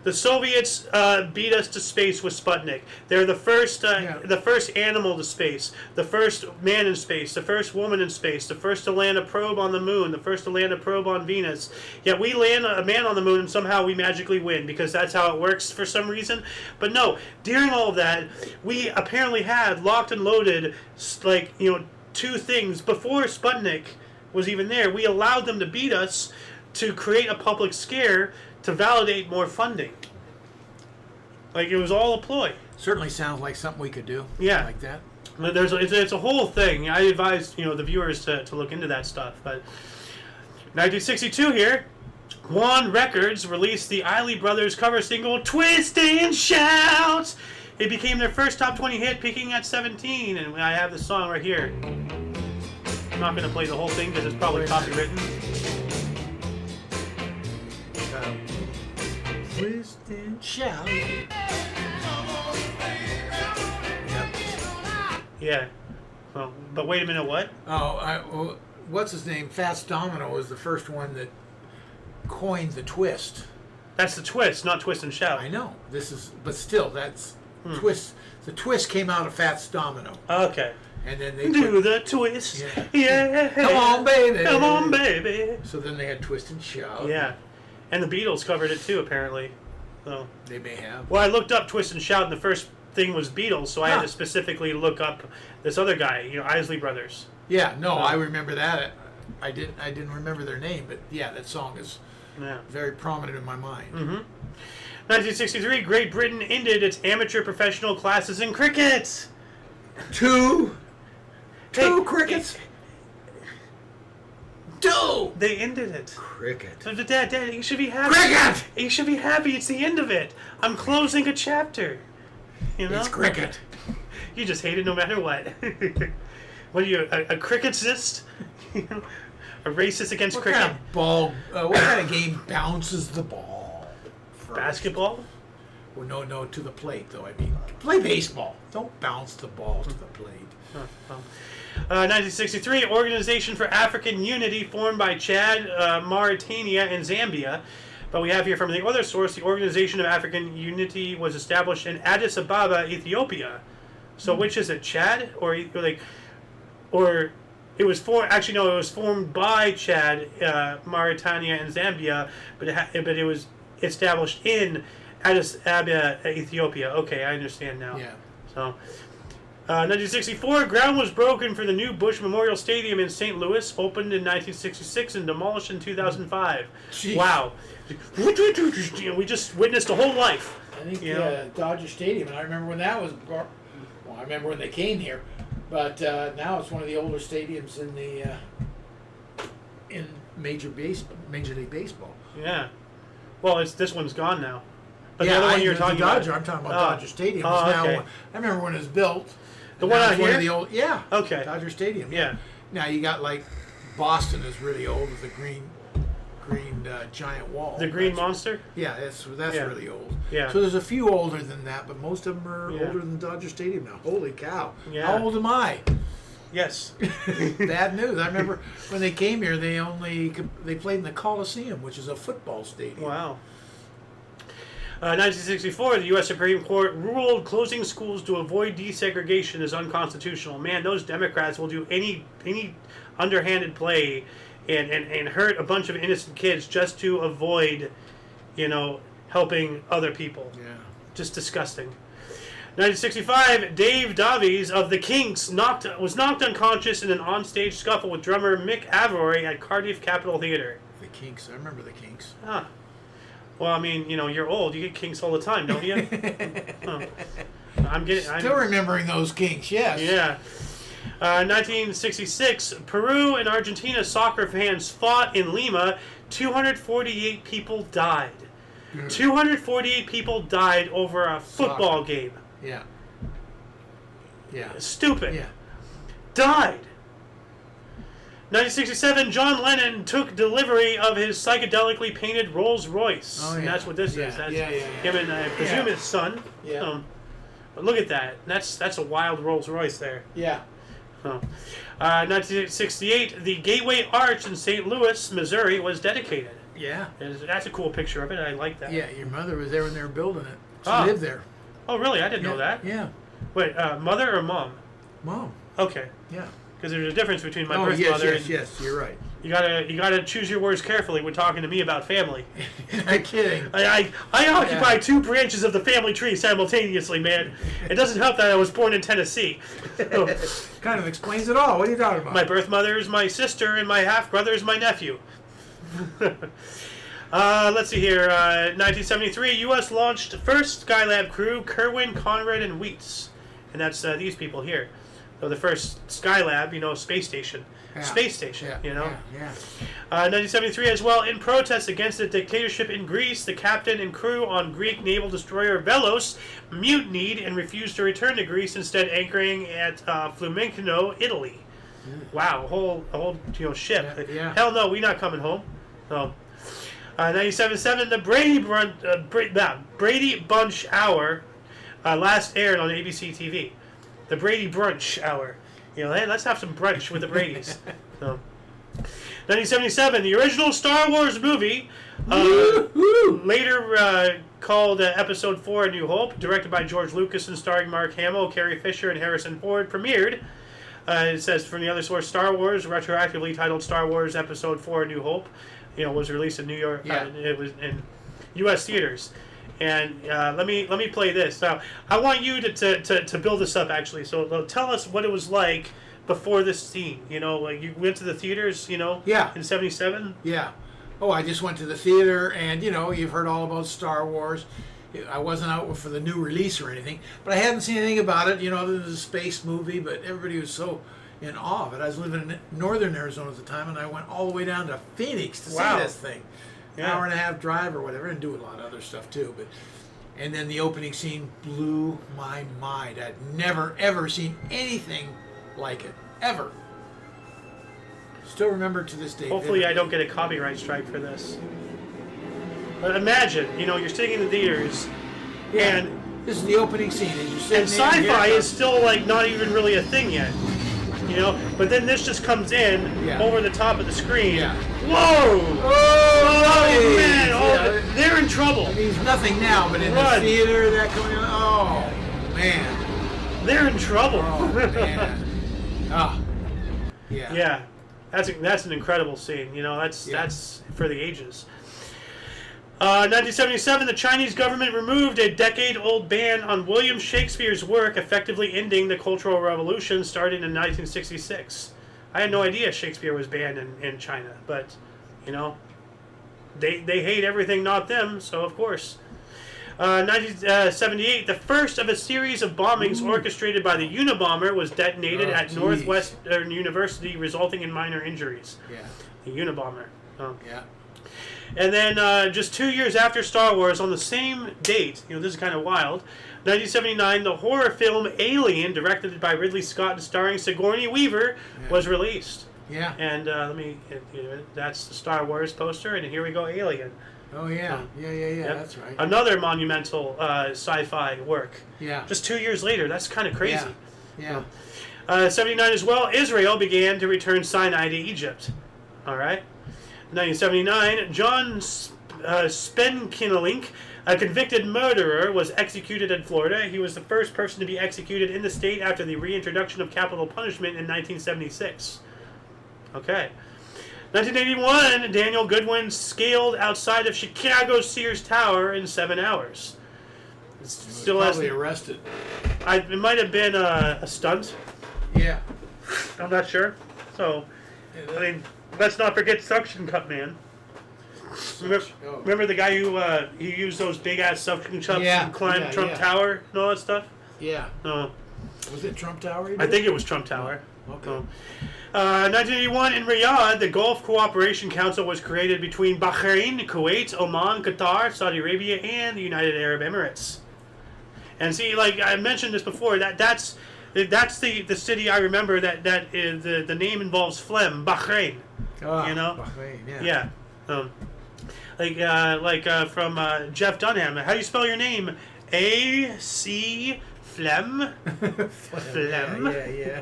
the Soviets beat us to space with Sputnik. They're the first animal to space, the first man in space, the first woman in space, the first to land a probe on the moon, the first to land a probe on Venus. Yet we land a man on the moon and somehow we magically win because that's how it works for some reason. But no, during all of that, we apparently had locked and loaded, two things. Before Sputnik was even there, we allowed them to beat us to create a public scare to validate more funding. Like, it was all a ploy. Certainly sounds like something we could do. Yeah. Like that. It's a whole thing. I advise the viewers to look into that stuff. But 1962 here, One Records released the Isley Brothers cover single "Twist and Shout." It became their first top 20 hit, peaking at 17. And I have the song right here. I'm not going to play the whole thing because it's probably copywritten. Twist and shout. Yeah. Well, but wait a minute, what? What's his name? Fats Domino was the first one that coined the twist. That's the twist, not Twist and Shout. I know. But still, that's twist. The twist came out of Fats Domino. Okay. And then they do the twist. Yeah. Come on, baby. Come on, baby. So then they had Twist and Shout. Yeah. And the Beatles covered it too, apparently. So they may have. Well, I looked up Twist and Shout, and the first thing was Beatles, so I had to specifically look up this other guy, Isley Brothers. Yeah, no, I remember that. I didn't remember their name, but yeah, that song is very prominent in my mind. 1963, Great Britain ended its amateur professional classes in cricket. Two crickets. do? They ended it. Cricket. So Dad, you should be happy. Cricket! You should be happy. It's the end of it. I'm closing a chapter. You know? It's cricket. You just hate it no matter what. What are you, a cricketist? A racist against What cricket? kind of ball? What kind of game bounces the ball? First? Basketball? Well, no, to the plate though. I mean, play baseball. Don't bounce the ball to the plate. 1963, Organization for African Unity, formed by Chad, Mauritania, and Zambia. But we have here from the other source, the Organization of African Unity was established in Addis Ababa, Ethiopia. So which is it, Chad or it was formed? Actually, no, it was formed by Chad, Mauritania, and Zambia, but it was established in Addis Ababa, Ethiopia. Okay, I understand now. Yeah. So. 1964, ground was broken for the new Bush Memorial Stadium in St. Louis, opened in 1966 and demolished in 2005. Jeez. Wow. We just witnessed a whole life. I think You know? Dodger Stadium, and I remember when that was. Well, I remember when they came here, but now it's one of the older stadiums in the in Major League Baseball. Yeah. Well, this one's gone now. But yeah, the other one I, you're the talking Dodger. about. I'm talking about Dodger Stadium. Oh, It's now. okay. I remember when it was built. The and one now out it's one here? of the old. Yeah. Okay. Dodger Stadium. Yeah. Now you got like Boston is really old with the green giant wall. The Green That's- Monster? Yeah, that's Yeah. really old. Yeah. So there's a few older than that, but most of them are Yeah. older than Dodger Stadium now. Holy cow! Yeah. How old am I? Yes. Bad news. I remember when they came here, they played in the Coliseum, which is a football stadium. Wow. 1964, the U.S. Supreme Court ruled closing schools to avoid desegregation is unconstitutional. Man, those Democrats will do any underhanded play and hurt a bunch of innocent kids just to avoid, helping other people. Yeah. Just disgusting. 1965, Dave Davies of the Kinks was knocked unconscious in an onstage scuffle with drummer Mick Avory at Cardiff Capitol Theatre. The Kinks. I remember the Kinks. Huh. Well, I mean, you're old. You get kinks all the time, don't you? Huh. Still remembering those Kinks, yes. Yeah. 1966, Peru and Argentina soccer fans fought in Lima. 248 people died. 248 people died over a football game. Yeah. Yeah. Stupid. Yeah. Died. 1967, John Lennon took delivery of his psychedelically painted Rolls Royce. Oh, And yeah. that's what this Yeah, is. That's yeah. him and I presume Yeah. his son. Yeah. But look at that. That's a wild Rolls Royce there. Yeah. 1968, the Gateway Arch in St. Louis, Missouri, was dedicated. Yeah. That's a cool picture of it. I like that. Yeah. Your mother was there when they were building it. She Ah. lived there. Oh, really? I didn't know that. Yeah. Wait, mother or mom? Mom. Okay. Yeah. Because there's a difference between my Oh, birth yes, mother yes, and yes. You're right. you gotta choose your words carefully when talking to me about family. Not kidding. I occupy two branches of the family tree simultaneously, man. It doesn't help that I was born in Tennessee. Kind of explains it all. What are you talking about? My birth mother is my sister, and my half brother is my nephew. Let's see here. 1973, U.S. launched first Skylab crew, Kerwin, Conrad, and Wheats. And that's these people here. So the first Skylab, space station. Yeah. Space station, Yeah. 1973 as well, in protest against the dictatorship in Greece, the captain and crew on Greek naval destroyer Velos mutinied and refused to return to Greece, instead anchoring at Fiumicino, Italy. Wow, a whole ship. Yeah. Hell no, we not coming home. So, 97.7, the Brady Bunch Hour last aired on ABC TV. The Brady Brunch Hour. Hey, let's have some brunch with the Bradys. So. 1977, the original Star Wars movie, later called Episode 4 A New Hope, directed by George Lucas and starring Mark Hamill, Carrie Fisher, and Harrison Ford, premiered. It says from the other source, Star Wars, retroactively titled Star Wars Episode 4 A New Hope, was released in New York. Yeah. It was in U.S. theaters. And let me play this. Now, I want you to build this up, actually. So tell us what it was like before this scene. Like you went to the theaters, Yeah. in 77? Yeah. Oh, I just went to the theater, and you've heard all about Star Wars. I wasn't out for the new release or anything, but I hadn't seen anything about it. This is a space movie, but everybody was so in awe of it. I was living in northern Arizona at the time, and I went all the way down to Phoenix to Wow. see this thing. An Yeah. hour and a half drive or whatever, and do a lot of other stuff too. But and then the opening scene blew my mind. I'd never ever seen anything like it ever. Still remember to this day. Hopefully I vividly. don't get a copyright strike for this. But imagine, you're sitting in the theaters, Yeah. and This is the opening scene. As you're sitting and there, and sci-fi here is still like not even really a thing yet. But then this just comes in Yeah. over the top of the screen. Yeah. Whoa! Oh, Man! yeah. They're in trouble. It means nothing now, but in Run. the theater, that coming on. Oh man. They're in trouble. Oh man. Ah. Yeah. Yeah, that's an incredible scene. That's Yeah. that's for the ages. 1977, the Chinese government removed a decade-old ban on William Shakespeare's work, effectively ending the Cultural Revolution started in 1966. I had no idea Shakespeare was banned in China, but they hate everything not them, so of course. 1978, the first of a series of bombings orchestrated by the Unabomber was detonated Oh, at geez. Northwestern University, resulting in minor injuries. Yeah. The Unabomber. Oh. Yeah. And then just 2 years after Star Wars, on the same date, this is kind of wild, 1979, the horror film Alien, directed by Ridley Scott and starring Sigourney Weaver, Yeah. was released. Yeah. And that's the Star Wars poster, and here we go, Alien. Oh yeah. Yeah. Yeah. Yeah. Yep. That's right. Another monumental sci-fi work. Yeah. Just 2 years later, that's kind of crazy. Yeah. 79 as well, Israel began to return Sinai to Egypt. All right. 1979, John Spenkinelink, a convicted murderer, was executed in Florida. He was the first person to be executed in the state after the reintroduction of capital punishment in 1976. Okay. 1981, Daniel Goodwin scaled outside of Chicago's Sears Tower in 7 hours. It still has. Probably arrested. It might have been a stunt. Yeah. I'm not sure. So, I mean, let's not forget Suction Cup Man. Remember the guy who he used those big ass suction cups and climbed Trump Tower and all that stuff? Yeah. No, Was it Trump Tower? I think it was Trump Tower. Okay. 1981 in Riyadh, the Gulf Cooperation Council was created between Bahrain, Kuwait, Oman, Qatar, Saudi Arabia, and the United Arab Emirates. And see, like I mentioned this before, that's the city I remember that is the name involves phlegm, Bahrain. Ah, You know? Bahrain, yeah. Yeah. From Jeff Dunham. How do you spell your name? A-C phlegm? Phlegm? Yeah.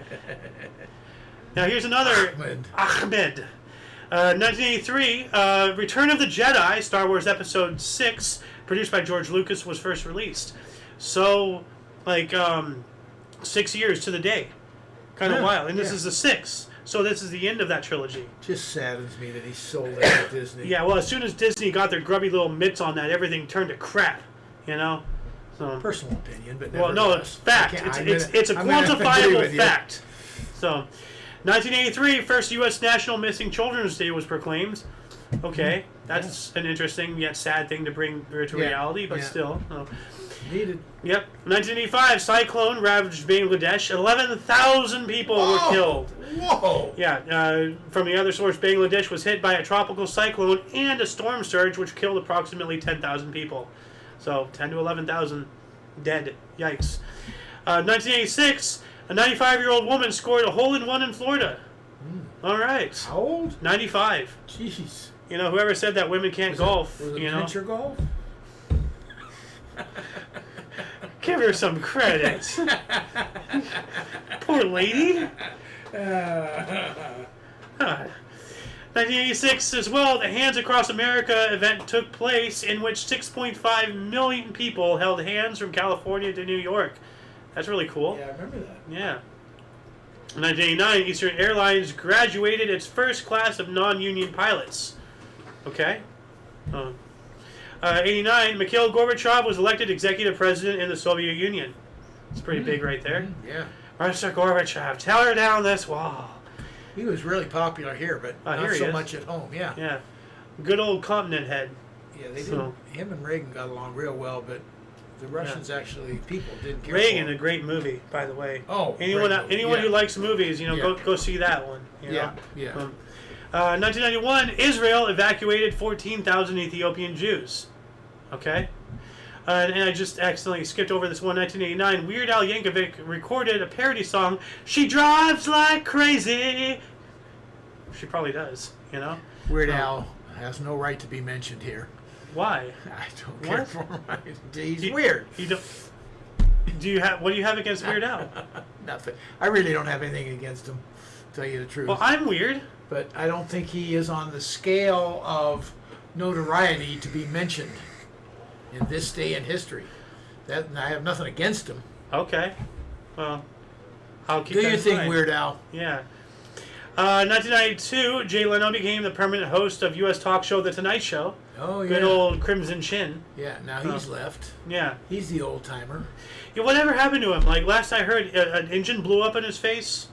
Now here's another. Ahmed. 1983, Return of the Jedi, Star Wars Episode 6, produced by George Lucas, was first released. So, 6 years to the day. Kind of wild. And this is the 6th. So this is the end of that trilogy. Just saddens me that he sold it to Disney. Yeah, well, as soon as Disney got their grubby little mitts on that, everything turned to crap, So, Personal opinion, but well, no, it's fact. It's a I'm gonna agree quantifiable with you. fact. So, 1983, first U.S. National Missing Children's Day was proclaimed. Okay, that's an interesting yet sad thing to bring to reality, but still. Needed. Yep. 1985, cyclone ravaged Bangladesh. 11,000 people were killed. Whoa! Yeah, from the other source, Bangladesh was hit by a tropical cyclone and a storm surge, which killed approximately 10,000 people. So, 10 to 11,000 dead. Yikes. 1986, a 95-year-old woman scored a hole-in-one in Florida. All right. How old? 95. Jeez. Whoever said that women can't golf, Was it miniature golf? Give her some credit. Poor lady. 1986 as well, the Hands Across America event took place in which 6.5 million people held hands from California to New York. That's really cool. Yeah, I remember that. Yeah. 1989, Eastern Airlines graduated its first class of non-union pilots. Okay. 89, Mikhail Gorbachev was elected executive president in the Soviet Union. It's pretty big right there. Yeah. Mr. Gorbachev, tear down this wall. He was really popular here, but Here not he so is. much at home. Yeah. Yeah. Good old continent head. Yeah, they So- didn't. Him and Reagan got along real well, but The Russians actually, people didn't care. Reagan, for a great movie, by the way. Oh, anyone great movie, anyone yeah. who likes movies, Yeah. go see that one. You know? Yeah. 1991, Israel evacuated 14,000 Ethiopian Jews. Okay? And I just accidentally skipped over this one. 1989, Weird Al Yankovic recorded a parody song, She Drives Like Crazy. She probably does, Weird Al has no right to be mentioned here. Why? I don't care What? for him. He's weird. You don't, what do you have against Weird Al? Nothing. I really don't have anything against him, to tell you the truth. Well, I'm weird. But I don't think he is on the scale of notoriety to be mentioned in this day in history. That I have nothing against him. Okay. Well, I'll keep Do that your in thing, mind. Weird Al. Yeah. 1992, Jay Leno became the permanent host of U.S. talk show The Tonight Show. Oh, yeah. Good old Crimson Chin. Yeah, now he's left. Yeah. He's the old timer. Yeah. Whatever happened to him? Like, last I heard, an engine blew up in his face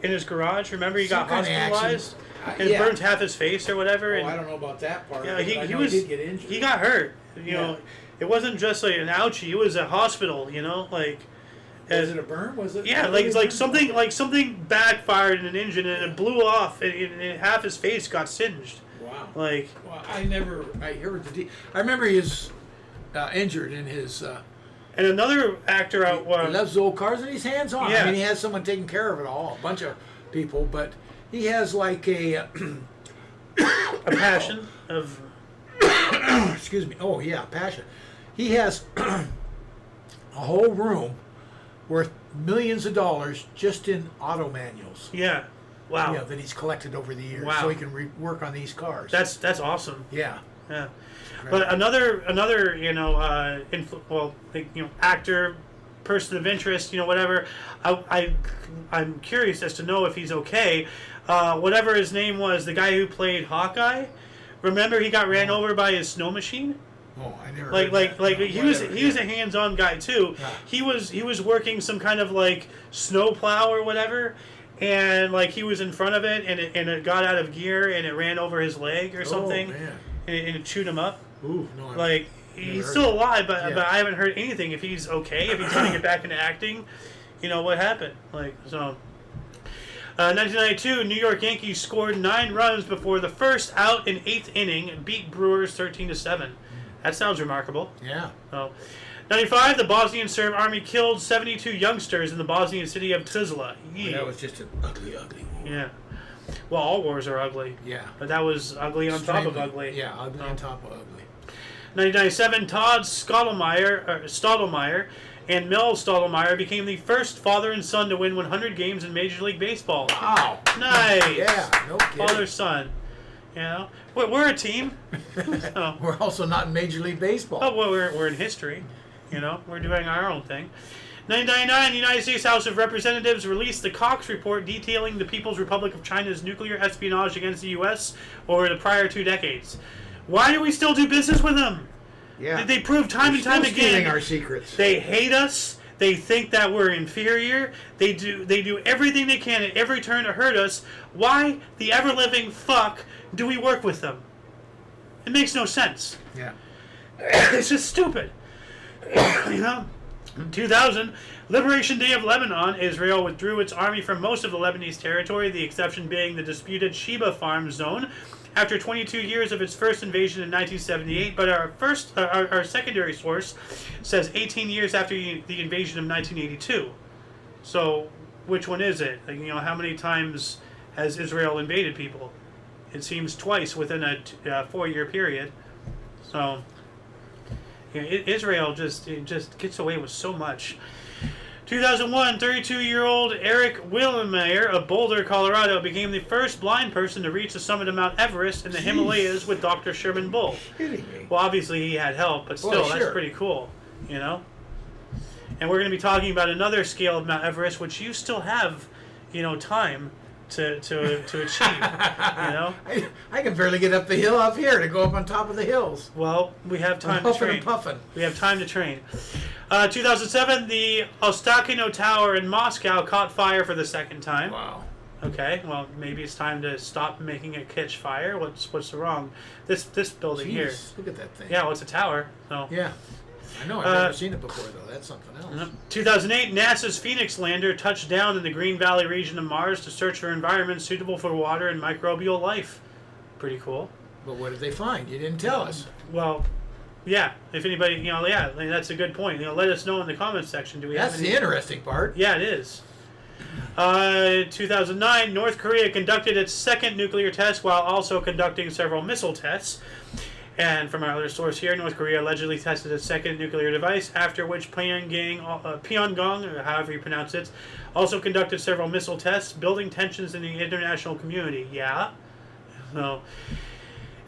in his garage. Remember, he Some got kind of hospitalized? accident. And Yeah. burnt half his face or whatever. Oh, and I don't know about that part. yeah, of it, but I he know was. did get injured. He got hurt. You Yeah. know, it wasn't just like an ouchie. It was a hospital. Like. Was it a burn? Was it? Yeah, something backfired in an engine and it blew off, and half his face got singed. Wow. Like, Well, I heard I remember he was injured in his. and another actor out. He loves old cars and he's hands on. Yeah. I mean, he has someone taking care of it all, a bunch of people, but he has like a. a passion of. Excuse me. Oh yeah, passion. He has a whole room worth millions of dollars just in auto manuals. Yeah, wow. Yeah, that he's collected over the years, Wow. so he can work on these cars. That's awesome. Yeah. Yeah, but another actor, person of interest, whatever. I'm curious as to know if he's okay. Whatever his name was, the guy who played Hawkeye. Remember, he got ran over by his snow machine. Oh, I never. Like heard that. he was Whatever, a hands-on guy too. Yeah. He was working some kind of like snow plow or whatever, and like he was in front of it and it got out of gear and it ran over his leg or something, man. and it chewed him up. Ooh, no. Like never he's heard still that. alive, but Yeah. I haven't heard anything if he's okay, if he's trying to get back into acting. What happened? Like so. 1992, New York Yankees scored 9 runs before the first out in 8th inning and beat Brewers 13-7. That sounds remarkable. Yeah. Oh. 95, the Bosnian Serb army killed 72 youngsters in the Bosnian city of Tuzla. Yeah. That was just an ugly war. Yeah. Well, all wars are ugly. Yeah. But that was ugly on top of Extremely- ugly. Yeah, ugly on top of ugly. 1997, Todd Stottlemyre and Mel Stottlemyre became the first father and son to win 100 games in Major League Baseball. Wow. Nice. Yeah, no kidding. Father son. We're a team. So. We're also not in Major League Baseball. Oh, well, we're in history. We're doing our own thing. 1999, the United States House of Representatives released the Cox Report detailing the People's Republic of China's nuclear espionage against the U.S. over the prior 2 decades. Why do we still do business with them? Yeah. They prove time and time Still stealing again. our secrets. They hate us. They think that we're inferior. They do everything they can at every turn to hurt us. Why the ever-living fuck do we work with them? It makes no sense. Yeah. It's just stupid. 2000, Liberation Day of Lebanon, Israel withdrew its army from most of the Lebanese territory, the exception being the disputed Sheba Farm Zone, after 22 years of its first invasion in 1978, but our secondary source says 18 years after the invasion of 1982. So, which one is it? How many times has Israel invaded people? It seems twice within a 4-year period. So, Israel just gets away with so much. 2001, 32-year-old Eric Wilmeyer of Boulder, Colorado, became the first blind person to reach the summit of Mount Everest in the Himalayas with Dr. Sherman Bull. Kidding me. Well, obviously he had help, but still, Well, sure. That's pretty cool, And we're going to be talking about another scale of Mount Everest, which you still have, time to achieve, I can barely get up the hill up here to go up on top of the hills. Well, we have time I'm to huffing train. and puffing. We have time to train. 2007, the Ostakino Tower in Moscow caught fire for the second time. Wow. Okay, well, maybe it's time to stop making it catch fire. What's wrong? This building here. Jeez, look at that thing. Yeah, well, it's a tower. So Yeah. I know, I've never seen it before, though. That's something else. 2008, NASA's Phoenix lander touched down in the Green Valley region of Mars to search for environments suitable for water and microbial life. Pretty cool. But what did they find? You didn't tell us. Well, yeah. If anybody, yeah, that's a good point. Let us know in the comments section. Do we That's have the any? interesting part. Yeah, it is. 2009, North Korea conducted its second nuclear test while also conducting several missile tests. And from our other source here, North Korea allegedly tested its second nuclear device, after which Pyongyang, or however you pronounce it, also conducted several missile tests, building tensions in the international community. Yeah. So,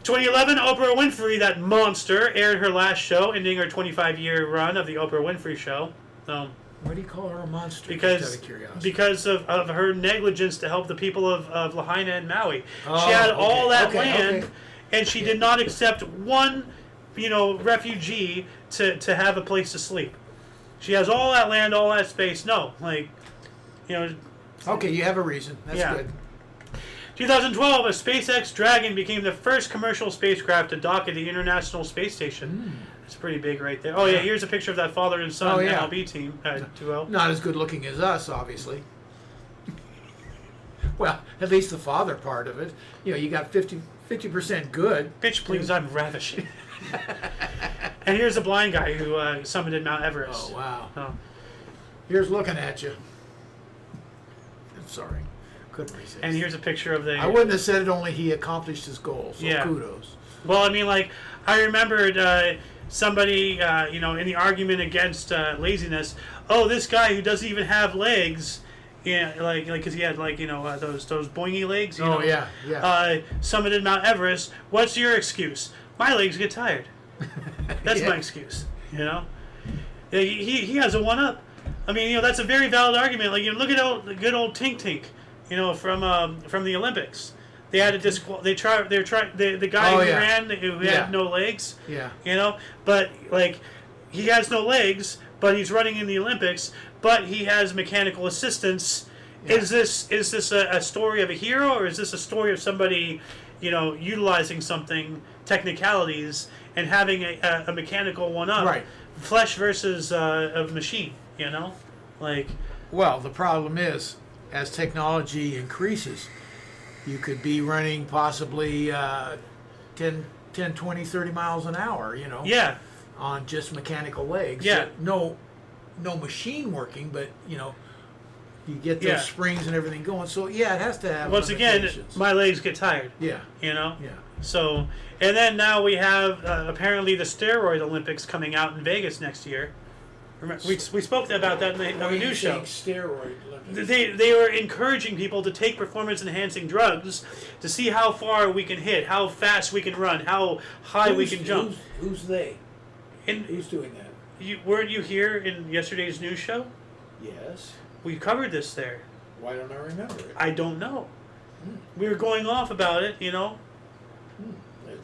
2011, Oprah Winfrey, that monster, aired her last show, ending her 25-year run of the Oprah Winfrey Show. So, Why do you call her a monster? because Just out of curiosity. because of her negligence to help the people of Lahaina and Maui. Oh, She had okay, all that okay, land, okay. and she did not accept one, refugee to have a place to sleep. She has all that land, all that space. No, Okay, you have a reason. That's Yeah. good. 2012, a SpaceX Dragon became the first commercial spacecraft to dock at the International Space Station. It's pretty big right there. Oh, yeah, here's a picture of that father and son Oh, yeah. MLB team, duo. Not as good looking as us, obviously. Well, at least the father part of it. You got 50% good. Bitch, please, I'm ravishing. And here's a blind guy who summited Mount Everest. Oh, wow. Oh. Here's looking at you. I'm sorry. Couldn't resist. And here's a picture of the... I wouldn't have said it, only he accomplished his goal, so Yeah. kudos. Well, I remembered somebody, in the argument against laziness. Oh, this guy who doesn't even have legs, because he had those boingy legs. Oh, yeah. Summited Mount Everest. What's your excuse? My legs get tired. That's Yeah. my excuse. He has a one up. That's a very valid argument. Look at the good old Tink Tink, from the Olympics. They had a the guy Oh, who yeah. ran who had Yeah. no legs. Yeah. But he has no legs, but he's running in the Olympics, but he has mechanical assistance. Yeah. Is this a story of a hero, or is this a story of somebody, utilizing something, technicalities, and having a mechanical one up? Right. Flesh versus a machine, Well, the problem is, as technology increases, you could be running possibly 10, 20, 30 miles an hour, Yeah. on just mechanical legs. Yeah. No machine working, but, you get those Yeah. springs and everything going. So, yeah, it has to have Once again, limitations. my legs get tired, Yeah. Yeah. So, And then now we have apparently the steroid Olympics coming out in Vegas next year. Remember, we spoke about that in the news show. Steroid Olympics. They were encouraging people to take performance-enhancing drugs to see how far we can hit, how fast we can run, how high we can jump. Who's they? And Who's doing that? weren't you here in yesterday's news show? Yes. We covered this there. Why don't I remember it? I don't know. We were going off about it, It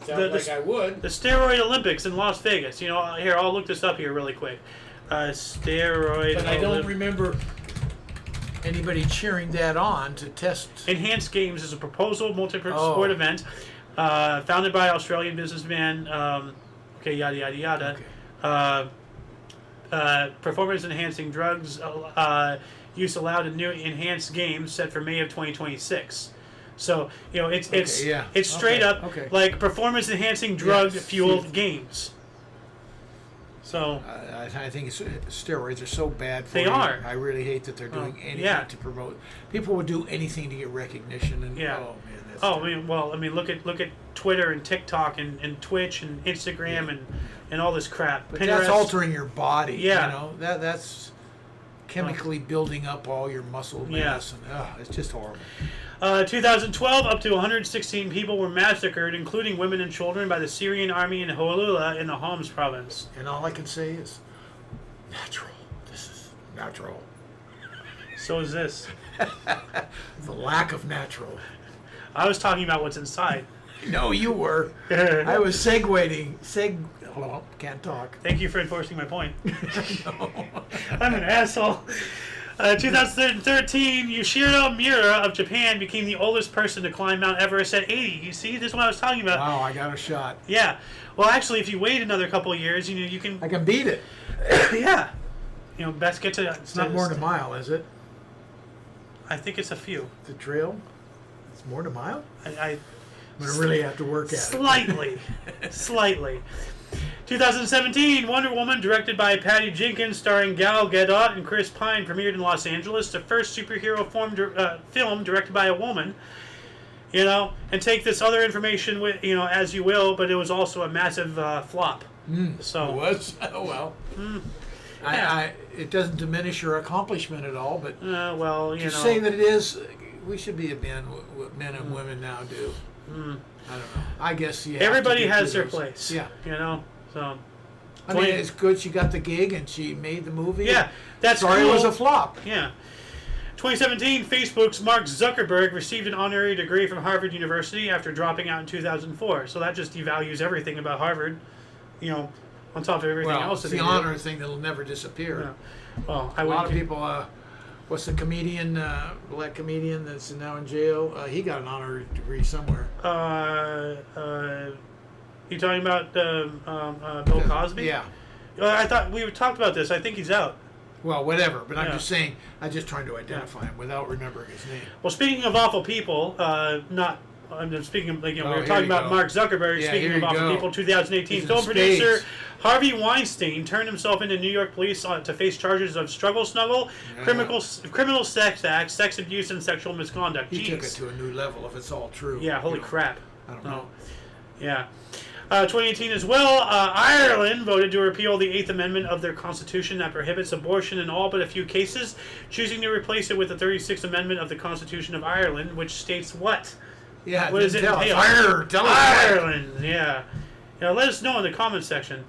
The- sounds like I would. The steroid Olympics in Las Vegas. Here, I'll look this up here really quick. Steroid. But I don't remember anybody cheering that on to test. Enhanced Games is a proposal multi-sport event founded by Australian businessman. Yada yada yada. Okay. Performance-enhancing drugs use allowed in new enhanced games set for May of 2026. So it's straight up like performance-enhancing drug-fueled games. So I think steroids are so bad for They you. are. I really hate that they're doing anything yeah. to promote. People would do anything to get recognition. And Yeah. oh man, that's Oh, terrible. look at Twitter and TikTok and Twitch and Instagram and all this crap. But Pinterest. that's altering your body. Yeah. That's chemically building up all your muscle mass, and it's just horrible. 2012, up to 116 people were massacred, including women and children, by the Syrian army in Holula in the Homs province. And all I can say is, natural. This is natural. So is this. The lack of natural. I was talking about what's inside. No, you were. I was segueing. Can't talk. Thank you for enforcing my point. No. I'm an asshole. 2013, Yushiro Miura of Japan became the oldest person to climb Mount Everest at 80. You see, this is what I was talking about. Wow, I got a shot. Yeah. Well, actually, if you wait another couple of years, you can. I can beat it. Yeah. Best get to. It's not more than a mile, is it? I think it's a few. The trail? It's more than a mile? I'm going to really have to work at it. Slightly. 2017, Wonder Woman, directed by Patty Jenkins, starring Gal Gadot and Chris Pine, premiered in Los Angeles. The first superhero film directed by a woman. And take this other information with as you will, but it was also a massive flop. So it was. Oh well. Yeah. It doesn't diminish your accomplishment at all, but to say that it is, we should be a man. What men and women now do. I don't know. I guess everybody has their place. Yeah. So. I mean, it's good she got the gig and she made the movie. Yeah, that's sorry cool. It was a flop. Yeah. 2017, Facebook's Mark Zuckerberg received an honorary degree from Harvard University after dropping out in 2004. So that just devalues everything about Harvard, on top of everything else. It's the honor thing that'll never disappear. Yeah. Well, a lot of people. What's the comedian, black comedian that's now in jail? He got an honorary degree somewhere. You talking about Bill Cosby? Yeah. I thought we talked about this. I think he's out. Well, whatever. But I'm just saying. I'm just trying to identify him without remembering his name. Well, speaking of awful people, I'm just speaking of, we were talking about Mark Zuckerberg. Yeah, speaking of awful people, 2018 film producer Harvey Weinstein turned himself into New York police to face charges of struggle snuggle, criminal sex acts, sex abuse, and sexual misconduct. He took it to a new level if it's all true. Yeah, holy crap. I don't know. Yeah. 2018 as well, Ireland voted to repeal the 8th Amendment of their constitution that prohibits abortion in all but a few cases, choosing to replace it with the 36th Amendment of the Constitution of Ireland, which states what? Yeah, what does it entail? Ireland, yeah. Let us know in the comments section.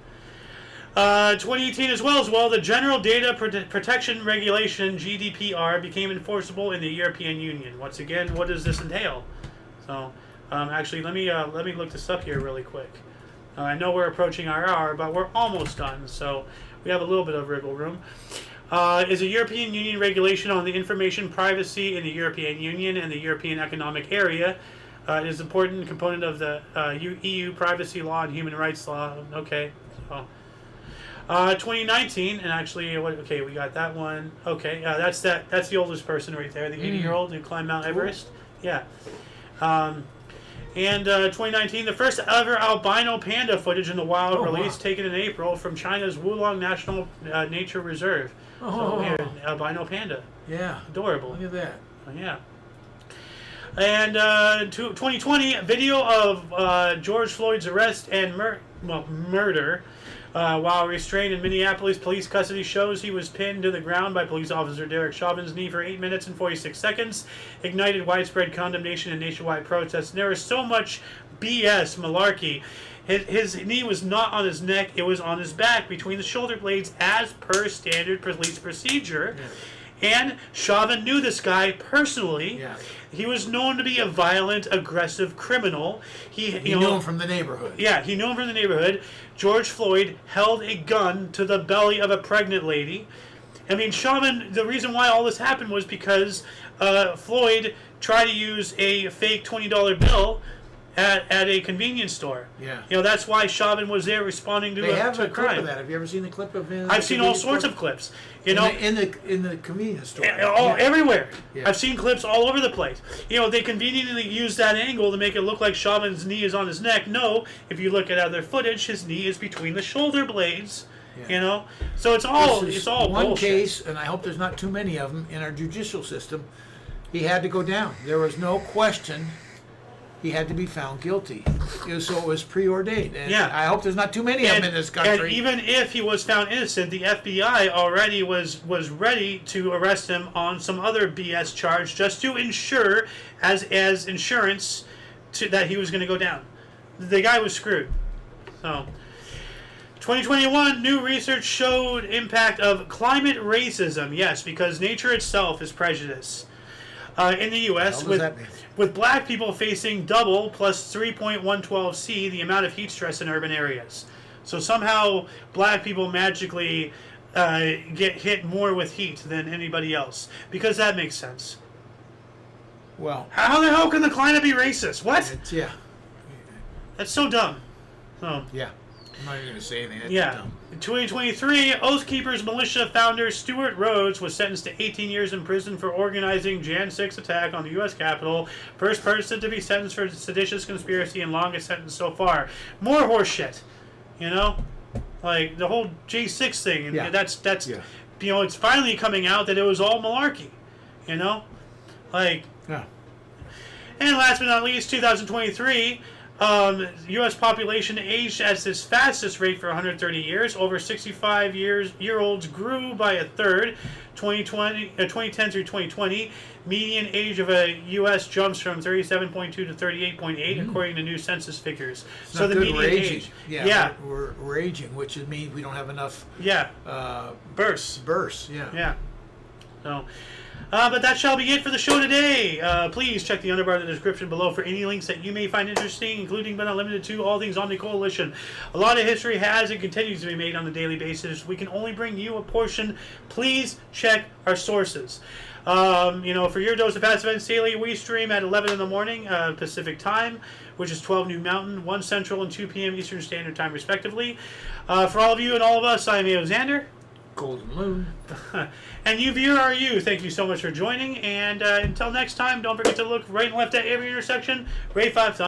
2018 as well, the General Data Protection Regulation, GDPR, became enforceable in the European Union. Once again, what does this entail? So, actually, let me look this up here really quick. I know we're approaching our hour, but we're almost done, so we have a little bit of wiggle room. Is a European Union regulation on the information privacy in the European Union and the European Economic Area. It is an important component of the EU privacy law and human rights law. Okay, so 2019, and actually, okay, we got that one. Okay, that's the oldest person right there, the 80-year-old who climbed Mount Everest. Yeah. And 2019, the first ever albino panda footage in the wild released, taken in April from China's Wulong National Nature Reserve. So here, albino panda. Yeah. Adorable. Look at that. Yeah. And 2020, video of George Floyd's arrest and murder while restrained in Minneapolis police custody shows he was pinned to the ground by police officer Derek Chauvin's knee for 8 minutes and 46 seconds, ignited widespread condemnation and nationwide protests. And there was so much BS malarkey. His knee was not on his neck, it was on his back between the shoulder blades as per standard police procedure. Yeah. And Chauvin knew this guy personally. Yeah. He was known to be a violent, aggressive criminal. He knew him from the neighborhood. Yeah, he knew him from the neighborhood. George Floyd held a gun to the belly of a pregnant lady. I mean, Chauvin, the reason why all this happened was because Floyd tried to use a fake $20 bill at a convenience store. Yeah. That's why Chauvin was there responding to a clip crime. of that. Have you ever seen the clip of him? I've seen all sorts of clips. In the convenience store. Everywhere. Yeah. I've seen clips all over the place. They conveniently use that angle to make it look like Chauvin's knee is on his neck. No, if you look at other footage, his knee is between the shoulder blades. Yeah. So it's all one bullshit. Case, and I hope there's not too many of them in our judicial system. He had to go down. There was no question. He had to be found guilty. So it was preordained. And I hope there's not too many of them in this country. And even if he was found innocent, the FBI already was ready to arrest him on some other BS charge just to ensure, as insurance, that he was going to go down. The guy was screwed. So, 2021, new research showed impact of climate racism. Yes, because nature itself is prejudice. In the U.S., with black people facing double plus 3.112C the amount of heat stress in urban areas. So somehow black people magically get hit more with heat than anybody else, because that makes sense. Well, How the hell can the climate be racist? What? yeah. That's so dumb. So, Yeah. I'm not even going to say anything. That's yeah. dumb. In 2023, Oath Keepers militia founder Stuart Rhodes was sentenced to 18 years in prison for organizing Jan 6 attack on the U.S. Capitol. First person to be sentenced for seditious conspiracy and longest sentence so far. More horse shit. You know? Like, the whole J6 thing. And Yeah. that's Yeah. you know, it's finally coming out that it was all malarkey. You know? Like, Yeah. and last but not least, 2023, U.S. population aged at its fastest rate for 130 years. Over 65-year-olds grew by a third. 2010 through 2020, median age of a U.S. jumps from 37.2 to 38.8, according to new census figures. It's So not the good, median we're aging. age, Yeah. We're aging, which means we don't have enough births. births. Yeah. Yeah. So, but that shall be it for the show today. Please check the underbar of the description below for any links that you may find interesting, including but not limited to all things Omni Coalition. A lot of history has and continues to be made on a daily basis. We can only bring you a portion. Please check our sources. You know, for your dose of past events daily, we stream at 11 in the morning Pacific time, which is 12 New Mountain, 1 Central, and 2 p.m. Eastern Standard Time, respectively. For all of you and all of us, I'm Alexander. Golden Moon. And you, viewer, are you. Thank you so much for joining. And until next time, don't forget to look right and left at every intersection. Ray 5